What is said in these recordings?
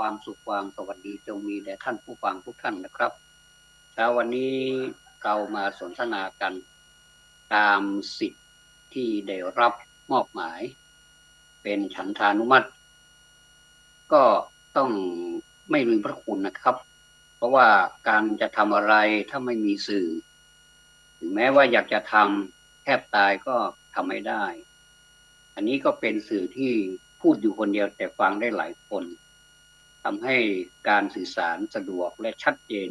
ความสุขความสวัสดีจงมีแด่ท่านผู้ฟังทุกท่านนะครับเช้าวันนี้เรามาสนทนากันตามสิทธิ์ที่ได้รับมอบหมายเป็นฉันทานุมัติก็ต้องไม่ลืมพระคุณนะครับเพราะว่าการจะทำอะไรถ้าไม่มีสื่อถึงแม้ว่าอยากจะทำแทบตายก็ทำไม่ได้อันนี้ก็เป็นสื่อที่พูดอยู่คนเดียวแต่ฟังได้หลายคนทำให้การสื่อสารสะดวกและชัดเจน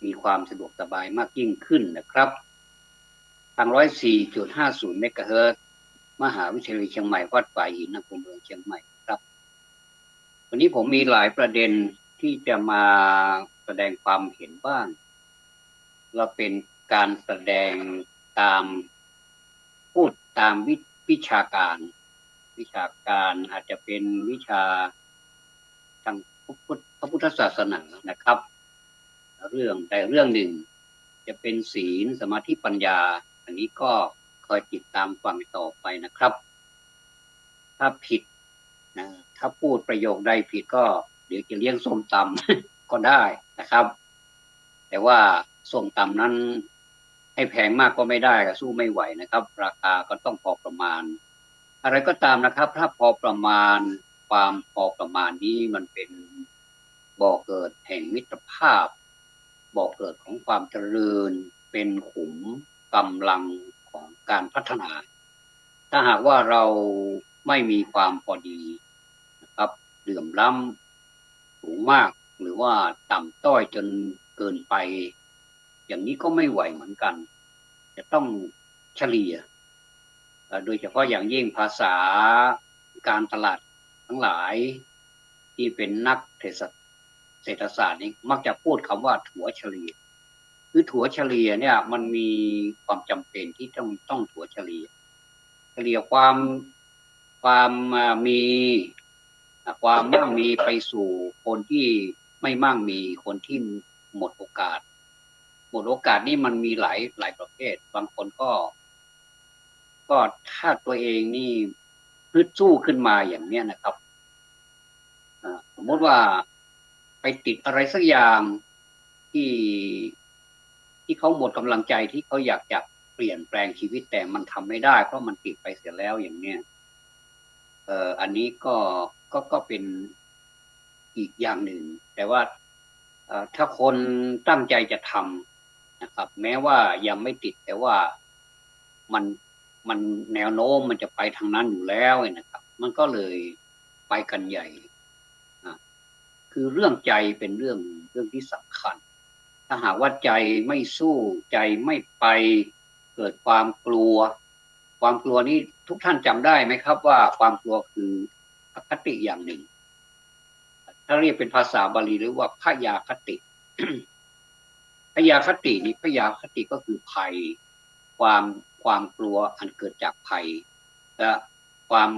มีความสะดวกสบายมากยิ่งขึ้นนะครับทาง104.50เมกะเฮิรตซ์มหาวิทยาลัยเชียงใหม่วัดป่าหินอำเภอเมืองเชียงใหม่ครับวันนี้ผมมีหลายประเด็นที่จะมาแสดงความเห็นบ้างและเป็นการแสดงตามพูดตามวิชาการอาจจะเป็นวิชาทางพระพุทธศาสนานะครับเรื่องแต่เรื่องหนึ่งจะเป็นศีลสมาธิปัญญาอันนี้ก็คอยติดตามฟังต่อไปนะครับถ้าผิดนะถ้าพูดประโยคใดผิดก็เดี๋ยวจะเลี้ยงส้มตำก็ได้นะครับแต่ว่าส้มตำนั้นให้แพงมากก็ไม่ได้ก็สู้ไม่ไหวนะครับราคาก็ต้องพอประมาณอะไรก็ตามนะครับถ้าพอประมาณความพอประมาณนี้มันเป็นบ่อเกิดแห่งมิตรภาพบ่อเกิดของความเจริญเป็นขุมกำลังของการพัฒนาถ้าหากว่าเราไม่มีความพอดีนะครับเหลื่อมล้ำสูงมากหรือว่าต่ำต้อยจนเกินไปอย่างนี้ก็ไม่ไหวเหมือนกันจะต้องเฉลี่ยโดยเฉพาะอย่างยิ่งภาษาการตลาดทั้งหลายที่เป็นนักเศรษฐศาสตร์นี่มักจะพูดคำว่าถัวเฉลี่ยคือถัวเฉลี่ยเนี่ยมันมีความจำเป็นที่ต้องถัวเฉลี่ยความมีความมั่งมีไปสู่คนที่ไม่มั่งมีคนที่หมดโอกาสนี่มันมีหลายประเภทบางคนก็ถ้าตัวเองนี่ฮึดสู้ขึ้นมาอย่างเนี้ยนะครับสมมติว่าไปติดอะไรสักอย่างที่เขาหมดกำลังใจที่เขาอยากจะเปลี่ยนแปลงชีวิตแต่มันทำไม่ได้เพราะมันติดไปเสียแล้วอย่างเนี้ยอันนี้ก็เป็นอีกอย่างหนึ่งแต่ว่าถ้าคนตั้งใจจะทำนะครับแม้ว่ายังไม่ติดแต่ว่ามันมันแนวโน้มมันจะไปทางนั้นอยู่แล้วนะครับมันก็เลยไปกันใหญ่คือเรื่องใจเป็นเรื่องที่สำคัญถ้าหากว่าใจไม่สู้ใจไม่ไปเกิดความกลัวนี้ทุกท่านจำได้ไหมครับว่าความกลัวคืออคติอย่างหนึ่งถ้าเรียกเป็นภาษาบาลีหรือว่าพยาคติ พยาคตินี่พยาคติก็คือภัยความกลัวอันเกิดจากภัยและความ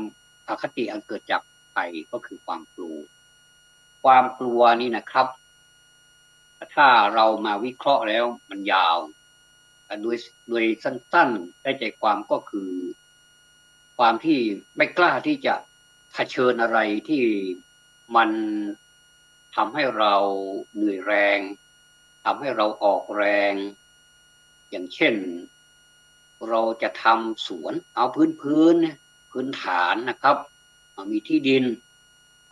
อคติอันเกิดจากภัยก็คือความกลัวนี่นะครับถ้าเรามาวิเคราะห์แล้วมันยาวโดยสั้นๆได้ใจความก็คือความที่ไม่กล้าที่จะเผชิญอะไรที่มันทำให้เราเหนื่อยแรงทำให้เราออกแรงอย่างเช่นเราจะทำสวนเอาพื้นฐานนะครับมีที่ดิน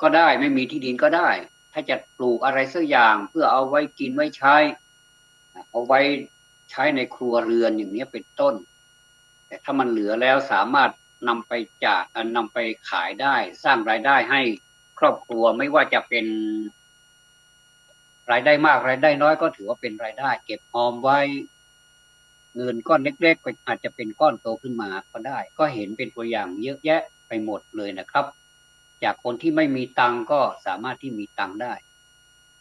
ก็ได้ไม่มีที่ดินก็ได้ถ้าจะปลูกอะไรสักอย่างเพื่อเอาไว้กินไว้ใช้เอาไว้ใช้ในครัวเรือนอย่างนี้เป็นต้นแต่ถ้ามันเหลือแล้วสามารถนำไปขายได้สร้างรายได้ให้ครอบครัวไม่ว่าจะเป็นรายได้มากรายได้น้อยก็ถือว่าเป็นรายได้เก็บออมไว้เงินก้อนเล็กๆก็อาจจะเป็นก้อนโตขึ้นมาก็ได้ก็เห็นเป็นตัวอย่างเยอะแยะไปหมดเลยนะครับจากคนที่ไม่มีตังก็สามารถที่มีตังได้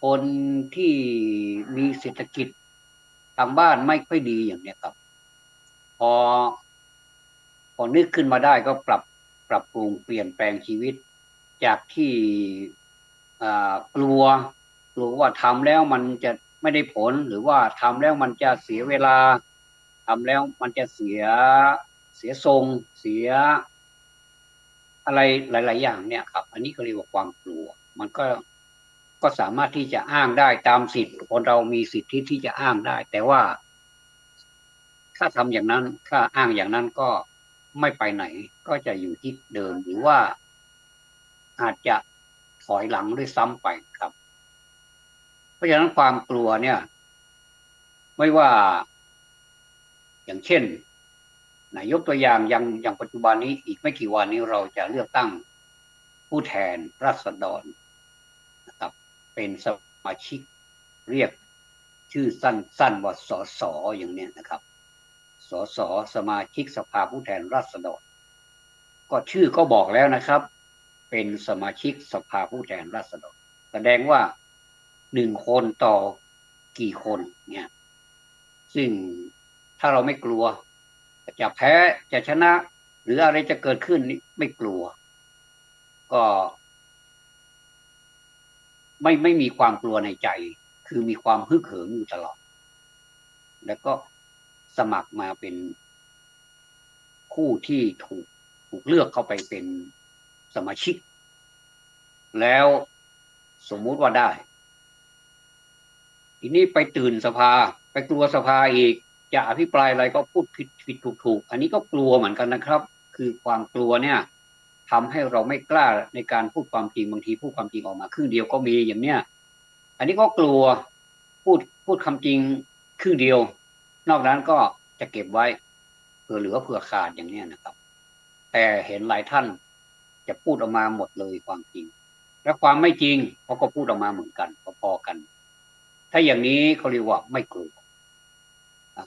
คนที่มีเศรษฐกิจทางบ้านไม่ค่อยดีอย่างนี้ครับพอนึกขึ้นมาได้ก็ปรับปรุงเปลี่ยนแปลงชีวิตจากที่กลัวว่าทำแล้วมันจะไม่ได้ผลหรือว่าทำแล้วมันจะเสียเวลาทำแล้วมันจะเสียทรงเสียอะไรหลายๆอย่างเนี่ยครับอันนี้ก็เรียกว่าความกลัวมันก็ ก็สามารถที่จะอ้างได้ตามสิทธิ์คนเรามีสิทธิที่จะอ้างได้แต่ว่าถ้าทำอย่างนั้นถ้าอ้างอย่างนั้นก็ไม่ไปไหนก็จะอยู่ที่เดิมหรือว่าอาจจะถอยหลังด้วยซ้ำไปครับเพราะฉะนั้นความกลัวเนี่ยไม่ว่าอย่างเช่นยกตัวอย่างอย่างปัจจุบันนี้อีกไม่กี่วันนี้เราจะเลือกตั้งผู้แทนราษฎรนะครับเป็นสมาชิกเรียกชื่อสั้นๆว่าสสอย่างเนี้ยนะครับสสสมาชิกสภาผู้แทนราษฎรก็ชื่อก็บอกแล้วนะครับเป็นสมาชิกสภาผู้แทนราษฎรแสดงว่า1 คนต่อกี่คนเนี่ยซึ่งถ้าเราไม่กลัวจะแพ้จะชนะหรืออะไรจะเกิดขึ้นไม่กลัวก็ไม่มีความกลัวในใจคือมีความฮึกเหิมอยู่ตลอดแล้วก็สมัครมาเป็นผู้ที่ถูกเลือกเข้าไปเป็นสมาชิกแล้วสมมุติว่าได้ทีนี้ไปตื่นสภาไปกลัวสภาอีกจะอภิปรายอะไรก็พูดผิดถูกอันนี้ก็กลัวเหมือนกันนะครับคือความกลัวเนี่ยทำให้เราไม่กล้าในการพูดความจริงบางทีพูดความจริงออกมาครึ่งเดียวก็มีอย่างเนี้ยอันนี้ก็กลัวพูดคำจริงครึ่งเดียวนอกนั้นก็จะเก็บไว้เผื่อเหลือเผื่อขาดอย่างเนี้ยนะครับแต่เห็นหลายท่านจะพูดออกมาหมดเลยความจริงและความไม่จริงเขาก็พูดออกมาเหมือนกันพอๆกันถ้าอย่างนี้เขาเรียกว่าไม่กลัว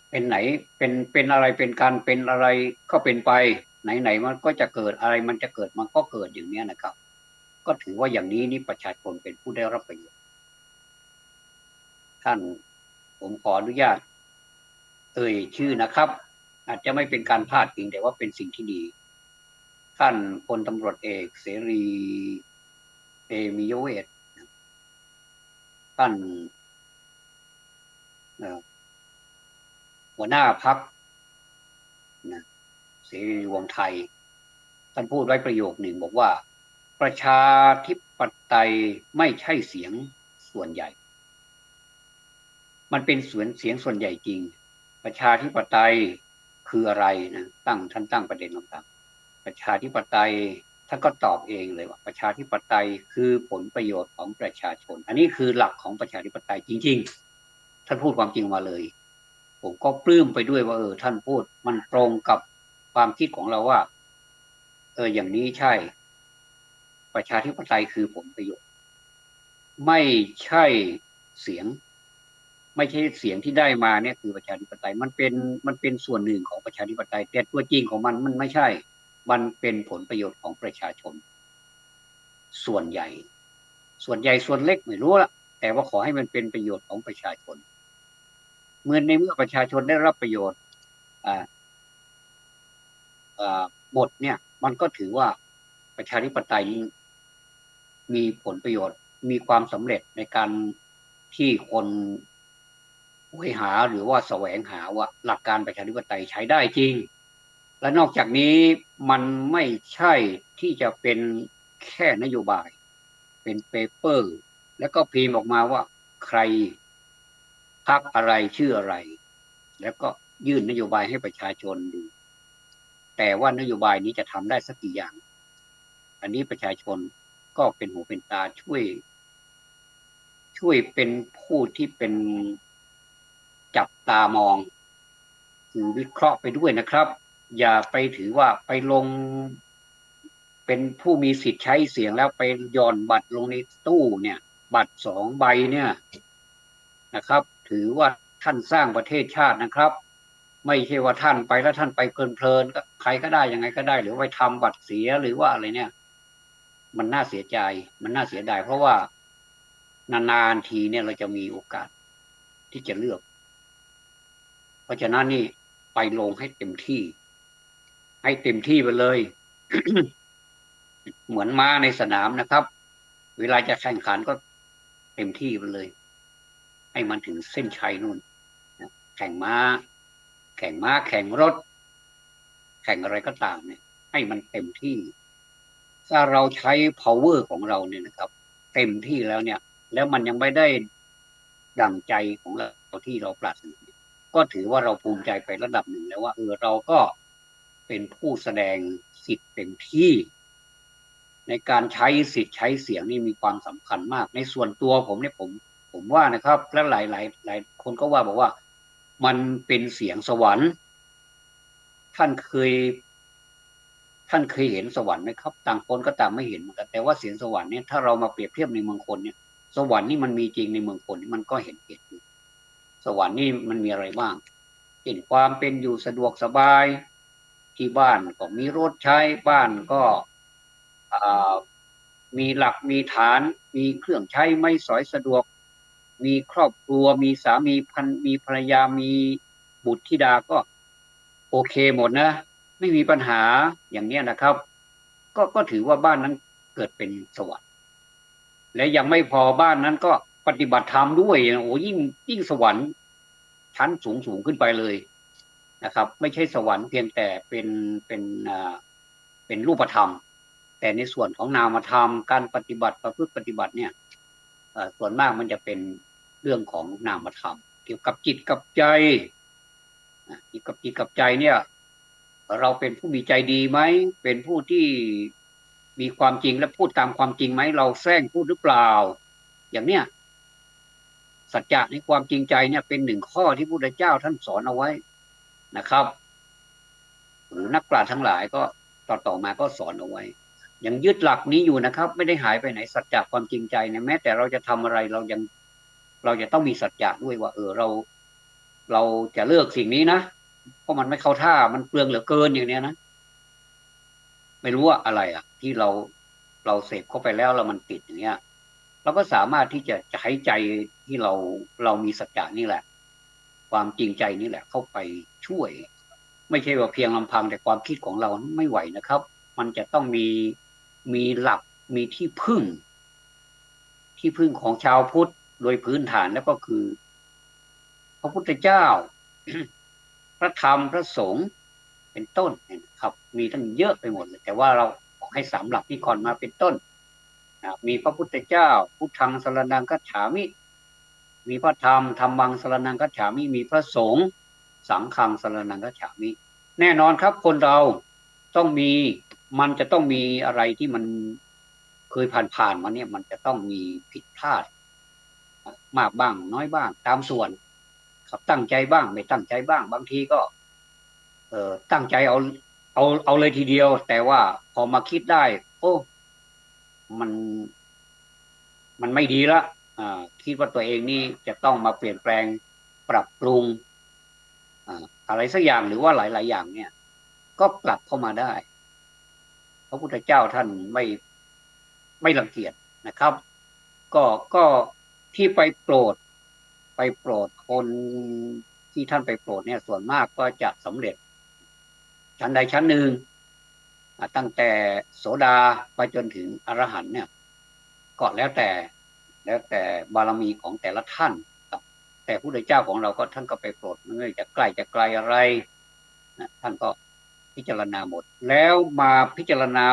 เป็นไหนเป็นอะไรเป็นการเป็นอะไรก็เป็นไปไหนมันก็จะเกิดอะไรมันจะเกิดมันก็เกิดอย่างนี้นะครับก็ถือว่าอย่างนี้นี่ประชาชนเป็นผู้ได้รับประโยชน์ท่านผมขออนุญาตชื่อนะครับอาจจะไม่เป็นการพาดพิงแต่ว่าเป็นสิ่งที่ดีท่านพลตำรวจเอกเสรีมียเวทท่านหัวหน้าพรรคเสรีรวมไทยท่านพูดไว้ประโยคหนึ่งบอกว่าประชาธิปไตยไม่ใช่เสียงส่วนใหญ่มันเป็นเสียงส่วนใหญ่จริงประชาธิปไตยคืออะไรนะท่านตั้งประเด็นต่างๆประชาธิปไตยท่านก็ตอบเองเลยว่าประชาธิปไตยคือผลประโยชน์ของประชาชนอันนี้คือหลักของประชาธิปไตยจริงๆท่านพูดความจริงมาเลยผมก็ปลื้มไปด้วยว่าท่านพูดมันตรงกับความคิดของเราว่าอย่างนี้ใช่ประชาธิปไตยคือผลประโยชน์ไม่ใช่เสียงไม่ใช่เสียงที่ได้มาเนี่ยคือประชาธิปไตยมันเป็นส่วนหนึ่งของประชาธิปไตยแต่ตัวจริงของมันไม่ใช่มันเป็นผลประโยชน์ของประชาชนส่วนใหญ่ส่วนเล็กไม่รู้ละแต่ว่าขอให้มันเป็นประโยชน์ของประชาชนเมื่อประชาชนได้รับประโยชน์หมดเนี่ยมันก็ถือว่าประชาธิปไตยมีผลประโยชน์มีความสำเร็จในการที่คนหวยหาหรือว่าแสวงหาว่าหลักการประชาธิปไตยใช้ได้จริงและนอกจากนี้มันไม่ใช่ที่จะเป็นแค่นโยบายเป็นเปเปอร์แล้วก็พิมพ์ออกมาว่าใครพรรคอะไรชื่ออะไรแล้วก็ยื่นนโยบายให้ประชาชนดูแต่ว่านโยบายนี้จะทำได้สักกี่อย่างอันนี้ประชาชนก็เป็นหูเป็นตาช่วยเป็นผู้ที่เป็นจับตามองคือวิเคราะห์ไปด้วยนะครับอย่าไปถือว่าไปลงเป็นผู้มีสิทธิ์ใช้เสียงแล้วไปหย่อนบัตรลงในตู้เนี่ยบัตร2 ใบเนี่ยนะครับถือว่าท่านสร้างประเทศชาตินะครับไม่ใช่ว่าท่านไปแล้วท่านไปเพลินๆก็ใครก็ได้ยังไงก็ได้หรือไปทำบัตรเสียหรือว่าอะไรเนี่ยมันน่าเสียใจมันน่าเสียดายเพราะว่านานๆทีเนี่ยเราจะมีโอกาสที่จะเลือกเพราะฉะนั้นนี่ไปลงให้เต็มที่ไปเลยเหมือนม้าในสนามนะครับเวลาจะแข่งขันก็เต็มที่ไปเลยให้มันถึงเส้นชัยนู่นแข่งม้าแข่งรถแข่งอะไรก็ตามเนี่ยให้มันเต็มที่ถ้าเราใช้ power ของเราเนี่ยนะครับเต็มที่แล้วเนี่ย แล้วมันยังไม่ได้ดั่งใจของเราที่เราปรารถนาก็ถือว่าเราภูมิใจไประดับหนึ่งแล้วว่าเราก็เป็นผู้แสดงสิทธิ์เต็มที่ในการใช้สิทธิ์ใช้เสียงนี่มีความสำคัญมากในส่วนตัวผมเนี่ยผมว่านะครับและหลายคนก็ว่าบอกว่ามันเป็นเสียงสวรรค์ท่านเคยท่านเคยเห็นสวรรค์ไหมครับต่างคนก็ต่างไม่เห็นเหมือนกันแต่ว่าเสียงสวรรค์เนี่ยถ้าเรามาเปรียบเทียบในเมืองคนเนี่ยสวรรค์นี่มันมีจริงในเมืองคนมันก็เห็นสวรรค์นี่มันมีอะไรบ้างเห็นความเป็นอยู่สะดวกสบายที่บ้านก็มีรถใช้บ้านก็มีหลักมีฐานมีเครื่องใช้ไม่สอยสะดวกมีครอบครัวมีสามีมีภรรยามีบุตรธิดาก็โอเคหมดนะไม่มีปัญหาอย่างนี้นะครับก็ถือว่าบ้านนั้นเกิดเป็นสวรรค์และยังไม่พอบ้านนั้นก็ปฏิบัติธรรมด้วยโอ้ยิ่งสวรรค์ชั้นสูงขึ้นไปเลยนะครับไม่ใช่สวรรค์เพียงแต่เป็นรูปธรรมแต่ในส่วนของนามธรรมการปฏิบัติประพฤติปฏิบัติเนี่ยส่วนมากมันจะเป็นเรื่องของนามธรรมเกี่ยวกับจิตกับใจเกี่ยวกับจิตกับใจเนี่ยเราเป็นผู้มีใจดีไหมเป็นผู้ที่มีความจริงและพูดตามความจริงไหมเราแซงพูดหรือเปล่าอย่างเนี้ยสัจจะในความจริงใจเนี่ยเป็นหนึ่งข้อที่พระพุทธเจ้าท่านสอนเอาไว้นะครับหรือนักปราชญ์ทั้งหลายก็ต่อมาก็สอนเอาไว้ยังยึดหลักนี้อยู่นะครับไม่ได้หายไปไหนสัจจะความจริงใจเนี่ยแม้แต่เราจะทำอะไรเราจะต้องมีสัจจะด้วยว่าเราจะเลิกสิ่งนี้นะเพราะมันไม่เข้าท่ามันเปลืองเหลือเกินอย่างเนี้ยนะไม่รู้ว่าอะไรอ่ะที่เราเสพเข้าไปแล้วแล้วมันติดอย่างเงี้ยเราก็สามารถที่จะใช้ใจที่เรามีสัจจะนี่แหละความจริงใจนี่แหละเข้าไปช่วยไม่ใช่ว่าเพียงลำพังแต่ความคิดของเราไม่ไหวนะครับมันจะต้องมีหลักมีที่พึ่งของชาวพุทธโดยพื้นฐานแล้วก็คือพระพุทธเจ้าพระธรรมพระสงฆ์เป็นต้นนะครับมีตั้งเยอะไปหมดเลยแต่ว่าเราขอให้สามหลักนี้ก่อนมาเป็นต้นมีพระพุทธเจ้าพุทธังสรณังคัจฉามิมีพระธรรมธรรมังสรณังคัจฉามิมีพระสงฆ์สังฆังสรณังคัจฉามิแน่นอนครับคนเราต้องมีมันจะต้องมีอะไรที่มันเคยผ่านมาเนี่ยมันจะต้องมีผิดพลาดมากบ้างน้อยบ้างตามส่วนครับตั้งใจบ้างไม่ตั้งใจบ้างบางทีก็ตั้งใจเอาเลยทีเดียวแต่ว่าพอมาคิดได้โอ้มันมันไม่ดีละคิดว่าตัวเองนี่จะต้องมาเปลี่ยนแปลงปรับปรุงอะไรสักอย่างหรือว่าหลายๆอย่างเนี่ยก็กลับเข้ามาได้พระพุทธเจ้าท่านไม่รังเกียจนะครับก็ที่ไปโปรดคนที่ท่านไปโปรดเนี่ยส่วนมากก็จะสำเร็จชั้นใดชั้นหนึ่งตั้งแต่โสดาไปจนถึงอรหันต์เนี่ยก็แล้วแต่บารมีของแต่ละท่านแต่พระพุทธเจ้าของเราก็ท่านก็ไปโปรดไม่ว่าจะใกล้จะไกลอะไรท่านก็พิจารณาหมดแล้วมาพิจารณา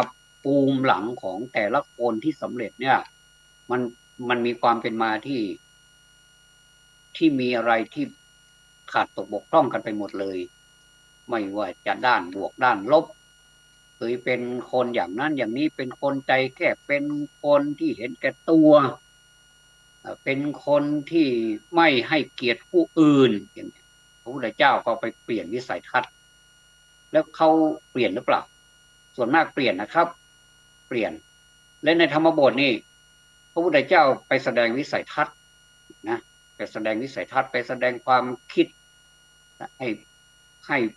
ปูมหลังของแต่ละคนที่สำเร็จเนี่ยมันมันมีความเป็นมาที่มีอะไรที่ขาดตกบกพร่องกันไปหมดเลยไม่ว่าจะด้านบวกด้านลบเคยเป็นคนอย่างนั้นอย่างนี้เป็นคนใจแคบเป็นคนที่เห็นแก่ตัวเป็นคนที่ไม่ให้เกียรติผู้อื่นอย่างนี้พระพุทธเจ้าก็ไปเปลี่ยนวิสัยทัศน์แล้วเขาเปลี่ยนหรือเปล่าส่วนมากเปลี่ยนนะครับเปลี่ยนและในธรรมบทนี่พระพุทธเจ้าไปแสดงวิสัยทัศน์นะไปแสดงวิสัยทัศน์ไปแสดงความคิดให้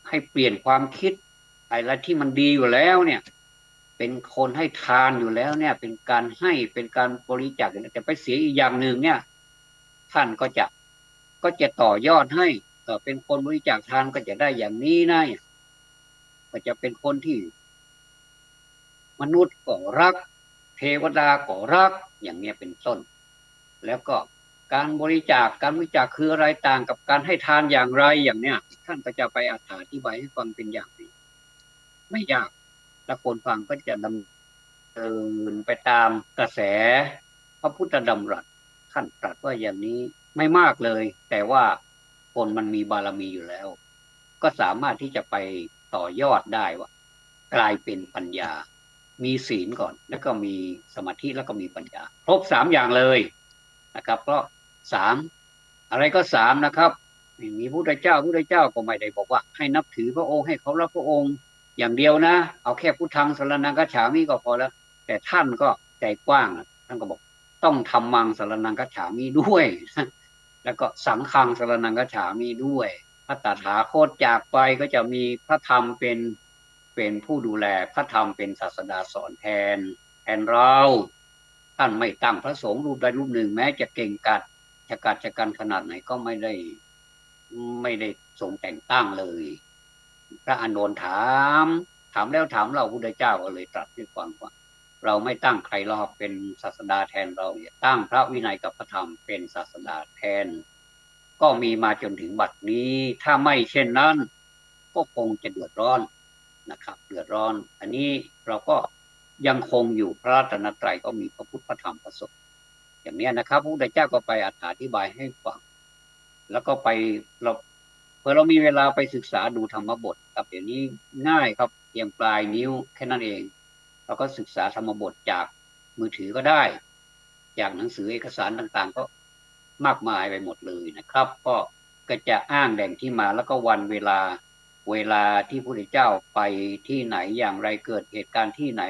ให้เปลี่ยนความคิดอะไรที่มันดีอยู่แล้วเนี่ยเป็นคนให้ทานอยู่แล้วเนี่ยเป็นการให้เป็นการบริจาคแต่ไปเสียอีกอย่างหนึ่งเนี่ยท่านก็จะต่อยอดให้เป็นคนบริจาคทานก็จะได้อย่างนี้นะก็จะเป็นคนที่มนุษย์ก็รักเทวดาก็รักอย่างเนี้ยเป็นต้นแล้วก็การบริจาคคืออะไรต่างกับการให้ทานอย่างไรอย่างเนี้ยท่านก็จะไปอธิบายให้ฟังเป็นอย่างดีไม่ยากและคนฟังก็จะดำเนินไปตามกระแสพระพุทธดำรัส ท่านตรัสว่าอย่างนี้ไม่มากเลย แต่ว่าคนมันมีบารมีอยู่แล้วก็สามารถที่จะไปต่อยอดได้ว่ากลายเป็นปัญญามีศีลก่อนแล้วก็มีสมาธิแล้วก็มีปัญญาครบสามอย่างเลยนะครับเพราะสามอะไรก็สามนะครับมีพระพุทธเจ้าก็ไม่ได้บอกว่าให้นับถือพระองค์ให้เคารพพระองค์อย่างเดียวนะเอาแค่พุทธังสรณังคัจฉามิก็พอแล้วแต่ท่านก็ใจกว้างท่านก็บอกต้องทำมังสรณังคัจฉามิด้วยแล้วก็สังฆังสรณังคัจฉามิด้วยพระตถาคตจากไปก็จะมีพระธรรมเป็นผู้ดูแลพระธรรมเป็นศาสดาสอนแทนเราท่านไม่ตั้งพระสงฆ์รูปใดรูปหนึ่งแม้จะเก่งกัดจะกันขนาดไหนก็ไม่ได้ทรงแต่งตั้งเลยพระอานนท์ถามแล้วถามเราพุทธเจ้าก็เลยตรัสให้ฟังว่าเราไม่ตั้งใครหรอกเป็นศาสดาแทนเราตั้งพระวินัยกับพระธรรมเป็นศาสดาแทนก็มีมาจนถึงบัดนี้ถ้าไม่เช่นนั้นก็คงจะเดือดร้อนนะครับเดือดร้อนอันนี้เราก็ยังคงอยู่พระรัตนตรัยก็มีพระพุทธพระธรรมพระสงฆ์อย่างนี้นะครับพระพุทธเจ้าก็ไปอธิบายให้ฟังแล้วก็ไปเราเมื่อเรามีเวลาไปศึกษาดูธรรมบทครับเดี๋ยวนี้ง่ายครับเพียงปลายนิ้วแค่นั้นเองเราก็ศึกษาธรรมบทจากมือถือก็ได้จากหนังสือเอกสารต่างๆก็มากมายไปหมดเลยนะครับก็จะอ้างแหล่งที่มาแล้วก็วันเวลาที่พระพุทธเจ้าไปที่ไหนอย่างไรเกิดเหตุการณ์ที่ไหน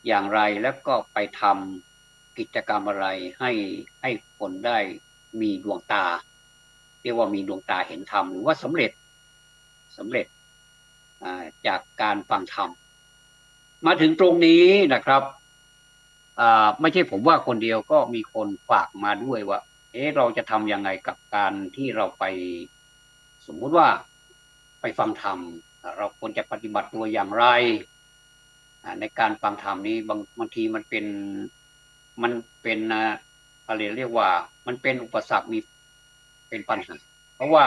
อย่างไรแล้วก็ไปทำกิจกรรมอะไรให้คนได้มีดวงตาเรียกว่ามีดวงตาเห็นธรรมหรือว่าสำเร็จจากการฟังธรรมมาถึงตรงนี้นะครับไม่ใช่ผมว่าคนเดียวก็มีคนฝากมาด้วยว่าเราจะทำยังไงกับการที่เราไปสมมุติว่าไปฟังธรรมเราควรจะปฏิบัติตัวอย่างไรในการฟังธรรมนี้บางทีมันเป็นอะไรเรียกว่ามันเป็นอุปสรรคมีเป็นปัญหาเพราะว่า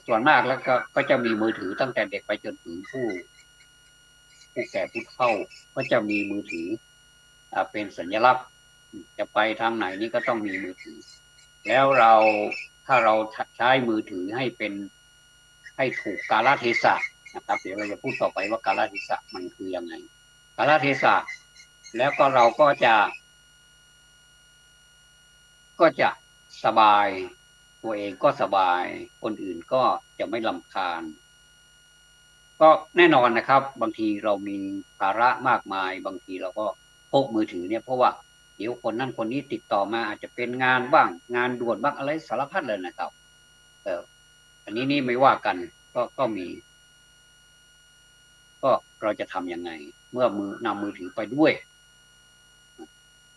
ส่วนมากแล้วก็จะมีมือถือตั้งแต่เด็กไปจนถึงผู้แก่ผู้เฒ่าก็จะมีมือถือเป็นสัญลักษณ์จะไปทางไหนนี่ก็ต้องมีมือถือแล้วถ้าเราใช้มือถือให้ถูกกาลเทศะนะครับเดี๋ยวเราจะพูดต่อไปว่ากาลเทศะมันคือยังไงกาลเทศะแล้วก็เราก็จะสบายตัวเองก็สบายคนอื่นก็จะไม่รำคาญก็แน่นอนนะครับบางทีเรามีภาระมากมายบางทีเราก็พกมือถือเนี่ยเพราะว่าเดี๋ยวคนนั้นคนนี้ติดต่อมาอาจจะเป็นงานบ้างงานด่วนบ้างอะไรสารพัดเลยนะครับอันนี้นี่ไม่ว่ากันก็มีก็เราจะทำยังไงเมื่อนำมือถือไปด้วย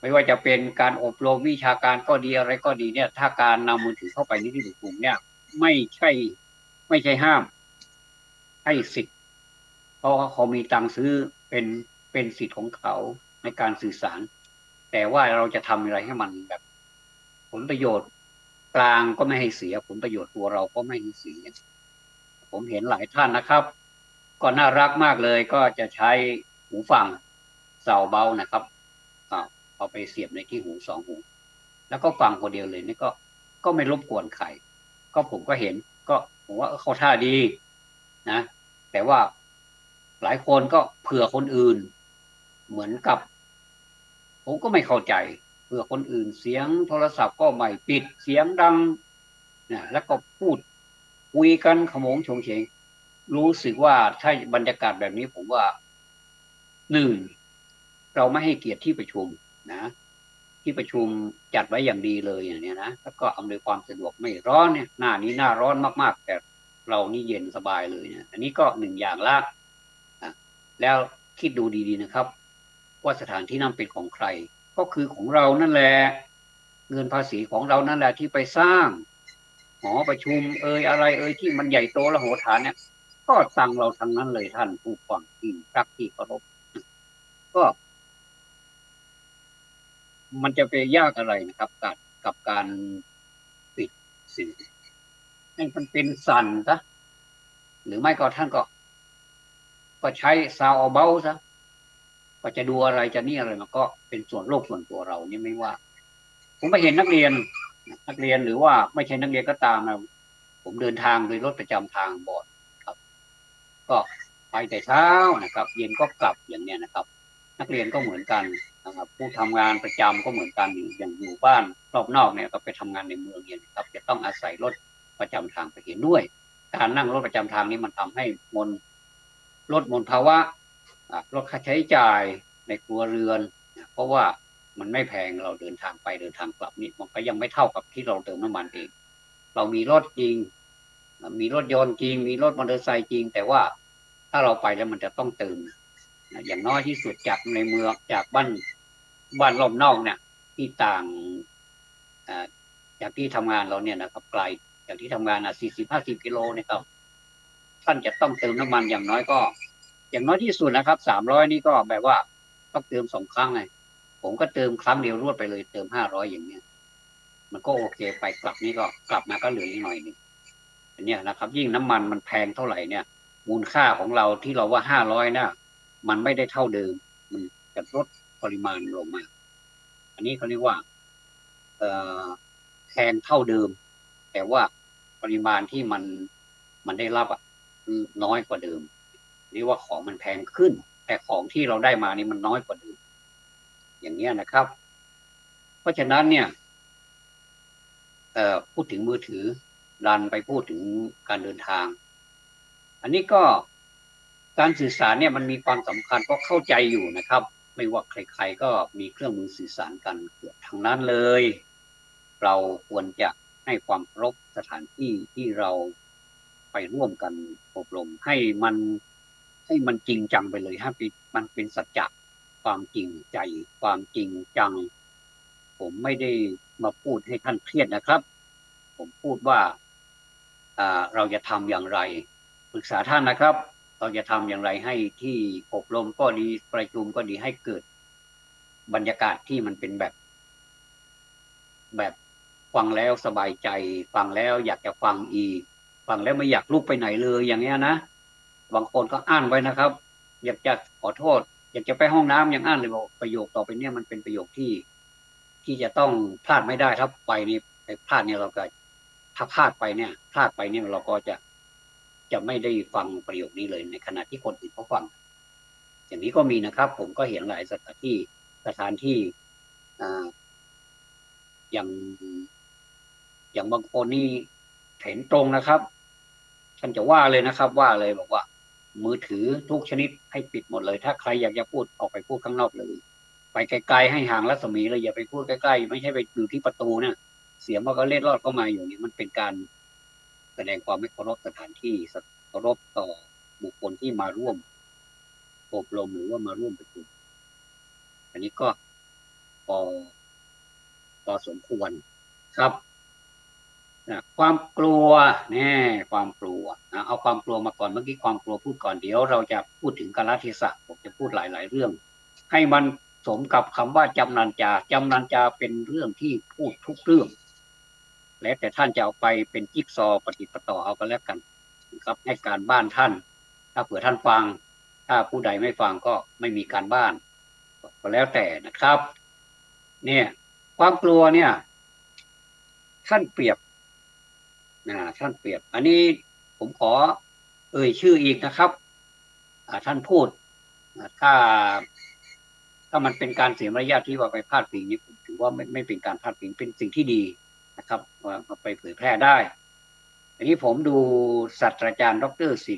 ไม่ว่าจะเป็นการอบรมวิชาการก็ดีอะไรก็ดีเนี่ยถ้าการนำมือถือเข้าไปในที่กลุ่มเนี่ยไม่ใช่ห้ามให้สิทธิ์เพราะว่าเขามีตังค์ซื้อเป็นสิทธิ์ของเขาในการสื่อสารแต่ว่าเราจะทำอะไรให้มันแบบผลประโยชน์กลางก็ไม่ให้เสียผลประโยชน์ตัวเราก็ไม่ให้เสียผมเห็นหลายท่านนะครับก็น่ารักมากเลยก็จะใช้หูฟังเสาเบานะครับเอาไปเสียบในที่หู2 หูแล้วก็ฟังคนเดียวเลยนี่ก็ไม่รบกวนใครก็ผมก็เห็นก็ผมว่าเขาท่าดีนะแต่ว่าหลายคนก็เผื่อคนอื่นเหมือนกับผมก็ไม่เข้าใจเผื่อคนอื่นเสียงโทรศัพท์ก็ไม่ปิดเสียงดังนะแล้วก็พูดคุยกันขโมงโฉงเฉงรู้สึกว่าถ้าบรรยากาศแบบนี้ผมว่า1เราไม่ให้เกียรติที่ประชุมนะที่ประชุมจัดไว้อย่างดีเลยอย่างนี้นะแล้วก็อำนวยความสะดวกไม่ร้อนเนี่ยหน้านี้หน้าร้อนมากๆแต่เรานี่เย็นสบายเลยเนี่ยอันนี้ก็1อย่างละแล้วคิดดูดีๆนะครับว่าสถานที่นั้นเป็นของใครก็คือของเรานั่นแหละเงินภาษีของเรานั่นแหละที่ไปสร้างหอประชุมอะไรที่มันใหญ่โตและโหฐานเนี่ยก็ตังเราทั้งนั้นเลยท่านผู้ฟังที่รักที่เคารพก็มันจะไปยากอะไรนะครับกับการปิดสื่อให้มันเป็นสั่นซะหรือไม่ก็ท่านก็ใช้ซาวเบาซะก็จะดูอะไรจะนี่อะไรมันก็เป็นส่วนโลกส่วนตัวเรานี่ไม่ว่า ผมไปเห็นนักเรียนหรือว่าไม่ใช่นักเรียนก็ตามนะผมเดินทางโดยรถประจำทางบ่อยครับก็ไปแต่เช้านะครับเย็นก็กลับอย่างเนี้ยนะครับนักเรียนก็เหมือนกันนะครับผู้ทำงานประจำก็เหมือนกันอย่างอยู่บ้านรอบนอกเนี่ยก็ไปทำงานในเมืองเนี่ยครับจะต้องอาศัยรถประจำทางไปเห็นด้วยการนั่งรถประจำทางนี้มันทำให้ลดมลภาวะลดค่าใช้จ่ายในครัวเรือนเพราะว่ามันไม่แพงเราเดินทางไปเดินทางกลับนี่มันก็ยังไม่เท่ากับที่เราเติมน้ำมันเองเรามีรถจริงมีรถยนต์จริงมีรถมอเตอร์ไซค์จริงแต่ว่าถ้าเราไปแล้วมันจะต้องเติมอย่างน้อยที่สุดจากในเมืองจากบ้านรอบนอกเนี่ยที่ต่างจากที่ทำงานเราเนี่ยนะครับไกลจากที่ทำงาน40-50 กิโลเนี่ยครับท่านจะต้องเติมน้ำมันอย่างน้อยก็อย่างน้อยที่สุดนะครับ300นี่ก็แบบว่าต้องเติม2 ครั้งไงผมก็เติมครั้งเดียวรวดไปเลยเติม500อย่างเนี้ยมันก็โอเคไปกลับนี่ก็กลับมาก็เหลืออีกหน่อยนึงอันนี้นะครับยิ่งน้ำมันมันแพงเท่าไหร่เนี่ยมูลค่าของเราที่เราว่า500นะมันไม่ได้เท่าเดิมมันจะลดปริมาณลงมาอันนี้เขาเรียกว่าแพงเท่าเดิมแต่ว่าปริมาณที่มันได้รับน้อยกว่าเดิมนี่ว่าของมันแพงขึ้นแต่ของที่เราได้มานี่มันน้อยกว่าเดิมอย่างนี้นะครับเพราะฉะนั้นเนี่ยพูดถึงมือถือดันไปพูดถึงการเดินทางอันนี้ก็การสื่อสารเนี่ยมันมีความสำคัญก็เข้าใจอยู่นะครับไม่ว่าใครๆก็มีเครื่องมือสื่อสารกันเกือบทั้งนั้นเลยเราควรจะให้ความเคารพสถานที่ที่เราไปร่วมกันอบรมให้มันจริงจังไปเลยให้มันเป็นสัจจะความจริงใจความจริงจังผมไม่ได้มาพูดให้ท่านเครียดนะครับผมพูดว่าเราจะทำอย่างไรปรึกษาท่านนะครับเราจะทำอย่างไรให้ที่อบรมก็ดีประชุมก็ดีให้เกิดบรรยากาศที่มันเป็นแบบฟังแล้วสบายใจฟังแล้วอยากจะฟังอีกฟังแล้วไม่อยากลุกไปไหนเลยอย่างเงี้ยนะบางคนก็อ่านไว้นะครับอยากจะขอโทษอยากจะไปห้องน้ำยังอ่านเลยบอกประโยคต่อไปเนี่ยมันเป็นประโยคที่จะต้องพลาดไม่ได้ถ้าไปนี่พลาดเนี่ยเราก็ถ้าพลาดไปเนี่ยเราก็จะไม่ได้ฟังประโยคนี้เลยในขณะที่คนอื่นเขาฟังอย่างนี้ก็มีนะครับผมก็เห็นหลายสถานที่อย่างอย่างบางคนนี่เห็นตรงนะครับท่านจะว่าเลยนะครับว่าเลยบอกว่ามือถือทุกชนิดให้ปิดหมดเลยถ้าใครอยากจะพูดออกไปพูดข้างนอกเลยไปไกลๆให้ห่างรัศมีเลยอย่าไปพูดใกล้ๆไม่ใช่ไปอยู่ที่ประตูเนี่ยเสียงมันก็เล็ดลอดเข้ามาอยู่นี่มันเป็นการแสดงความไม่เคารพสถานที่เคารพต่อบุคคลที่มาร่วมอบรมหรือว่ามาร่วมประชุมอันนี้ก็พอพอสมควรครับความกลัวแน่ความกลัวเอาความกลัวมาก่อนเมื่อกี้ความกลัวพูดก่อนเดี๋ยวเราจะพูดถึงกาลเทศะผมจะพูดหลายๆเรื่องให้มันสมกับคำว่าจำนันจาเป็นเรื่องที่พูดทุกเรื่องและแต่ท่านจะเอาไปเป็นจิ๊กซอปฏิปต่อเอาก็แล้วกันครับให้การบ้านท่านถ้าเผื่อท่านฟังถ้าผู้ใดไม่ฟังก็ไม่มีการบ้านก็แล้วแต่นะครับเนี่ยความกลัวเนี่ยท่านเปรียบท่านเปรียบอันนี้ผมขอชื่ออีกนะครับท่านพูดถ้ามันเป็นการเสียมารยาทที่ว่าไปพาดพิงนี้ผมถือว่าไม่เป็นการพาดพิงเป็นสิ่งที่ดีนะครับว่าไปเผยแพร่ได้อันนี้ผมดูศาสตราจารย์ดรสิ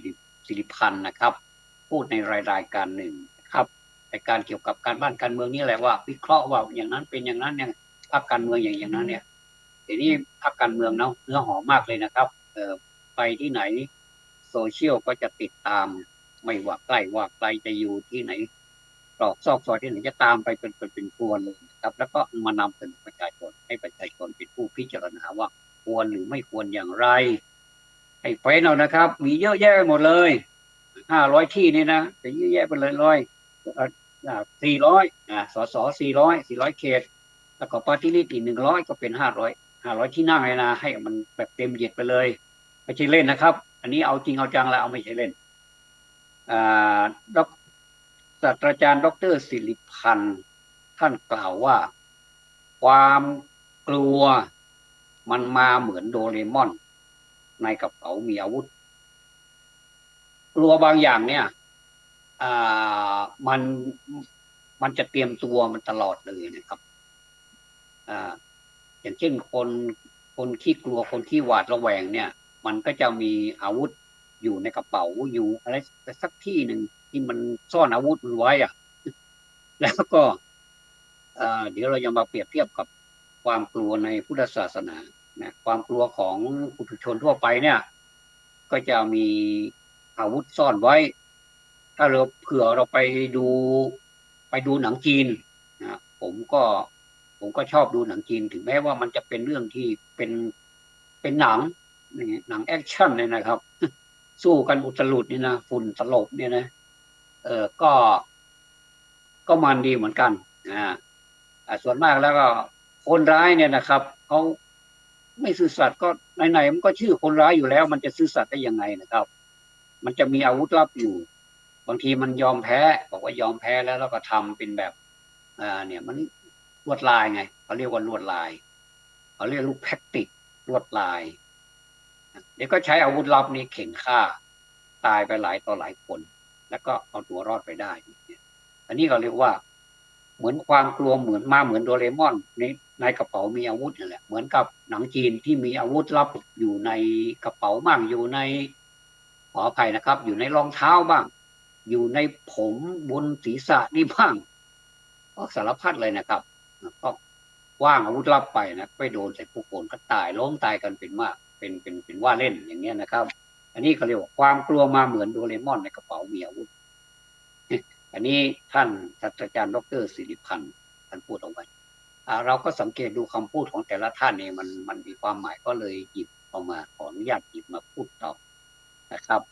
ริพันธ์นะครับพูดในรายการหนึ่งนะครับในการเกี่ยวกับการบ้านการเมืองนี่แหละว่าวิเคราะห์ว่าอย่างนั้นเป็นอย่างนั้นเนี่ยภาคการเมืองอย่างนั้นเนี่ยทีนี้ภาคการเมืองเนาะเนื้อหอมมากเลยนะครับไปที่ไหนโซเชียลก็จะติดตามไม่ว่าใกล้ว่าไกลจะอยู่ที่ไหนตรอกซอกซอยที่ไหนจะตามไปเป็นครัวเลยนะครับแล้วก็มานำเสนอประชาชนให้ประชาชนเป็นผู้พิจารณาว่าควรหรือไม่ควรอย่างไรให้เฟ้นเอานะครับมีเยอะแยะหมดเลย500ที่นี่นะจะเยอะแยะไปเลย400ส.400เขตแล้วก็ปาร์ตี้ลิสต์อีก100ก็เป็น500ที่นั่งเลยนะให้มันแบบเต็มเหยียดไปเลยไม่ใช่เล่นนะครับอันนี้เอาจริงเอาจังแล้วเอาไม่ใช่เล่นดรศาสตราจารย์ดรสิริพันธ์ท่านกล่าวว่าความ กลัวมันมาเหมือนโดเรมอนในกระเป๋ามีอาวุธกลัวบางอย่างเนี่ยอ่ามันมันจะเตรียมตัวมันตลอดเลยนะครับอ่าอย่างเช่นคนขี้กลัวคนขี้หวาดระแวงเนี่ยมันก็จะมีอาวุธอยู่ในกระเป๋าอยู่อะไรสักที่หนึ่งที่มันซ่อนอาวุธมันไว้อะแล้วก็เดี๋ยวเราจะมาเปรียบเทียบกับความกลัวในพุทธศาสนานะความกลัวของปุถุชนทั่วไปเนี่ยก็จะมีอาวุธซ่อนไว้ถ้าเราเผื่อเราไปดูหนังจีนนะผมก็ชอบดูหนังจีนถึงแม้ว่ามันจะเป็นเรื่องที่เป็นหนังหนังแอคชั่นเลยนะครับสู้กันอุตลุดนี่นะฝุ่นตลบเนี่ยนะเออก็มันดีเหมือนกันส่วนมากแล้วก็คนร้ายเนี่ยนะครับเขาไม่ซื่อสัตย์ก็ไหนๆมันก็ชื่อคนร้ายอยู่แล้วมันจะซื่อสัตย์ได้ยังไงนะครับมันจะมีอาวุธลับอยู่บางทีมันยอมแพ้บอกว่ายอมแพ้แล้วก็ทำเป็นแบบเนี่ยมันลวดลายไงเขาเรียกว่าลวดลายเขาเรียกลูกแพ็กติกลวดลายเดี๋ยวก็ใช้อาวุธลับนี้เข็นฆ่าตายไปหลายต่อหลายคนแล้วก็เอาตัวรอดไปได้อันนี้เราเรียกว่าเหมือนความกลัวเหมือนโดเรมอนในกระเป๋ามีอาวุธนั่นแหละเหมือนกับหนังจีนที่มีอาวุธลับอยู่ในกระเป๋าบ้างอยู่ในขออภัยนะครับอยู่ในรองเท้าบ้างอยู่ในผมบนศีรษะนี่บ้างก็สารพัดเลยนะครับก็ว่างอาวุธลับไปนะไปโดนใส่ผู้คนก็ตายล้มตายกันเป็นมากเป็นว่าเล่นอย่างเงี้ยนะครับอันนี้เขาเรียกว่าความกลัวมาเหมือนโดเรมอนในกระเป๋ามีอาวุธอันนี้ท่านศาสตราจารย์ดรสิริพันธ์ท่านพูดเอาไว้เราก็สังเกตดูคำพูดของแต่ละท่านนี่มันมีความหมายก็เลยหยิบเอามาขออนุญาตหยิบมาพูดต่อนะครับ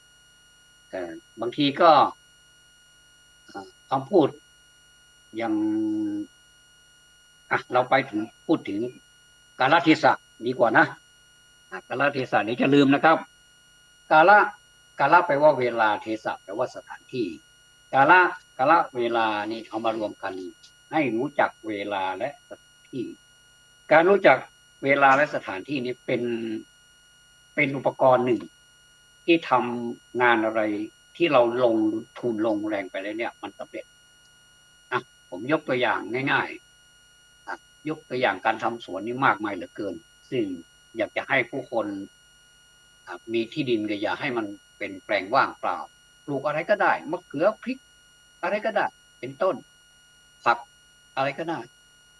บางทีก็คำพูดอย่างเราไปถึงพูดถึงกาลเทศะดีกว่านะกาลเทศะนี้จะลืมนะครับกาลกาลแปลว่าเวลาเทศะแปลว่าสถานที่กาลกาลเวลานี่เอามารวมกันให้รู้จักเวลาและสถานที่การรู้จักเวลาและสถานที่นี้เป็นอุปกรณ์หนึ่งที่ทำงานอะไรที่เราลงทุนลงแรงไปแล้วเนี่ยมันสำเร็จผมยกตัวอย่างง่ายๆยกตัวอย่างการทำสวนนี่มากมายเหลือเกินซึ่งอยากจะให้ผู้คนมีที่ดินก็อย่าให้มันเป็นแปลงว่างเปล่าปลูกอะไรก็ได้มะเขือพริกอะไรก็ได้เป็นต้นผักอะไรก็ได้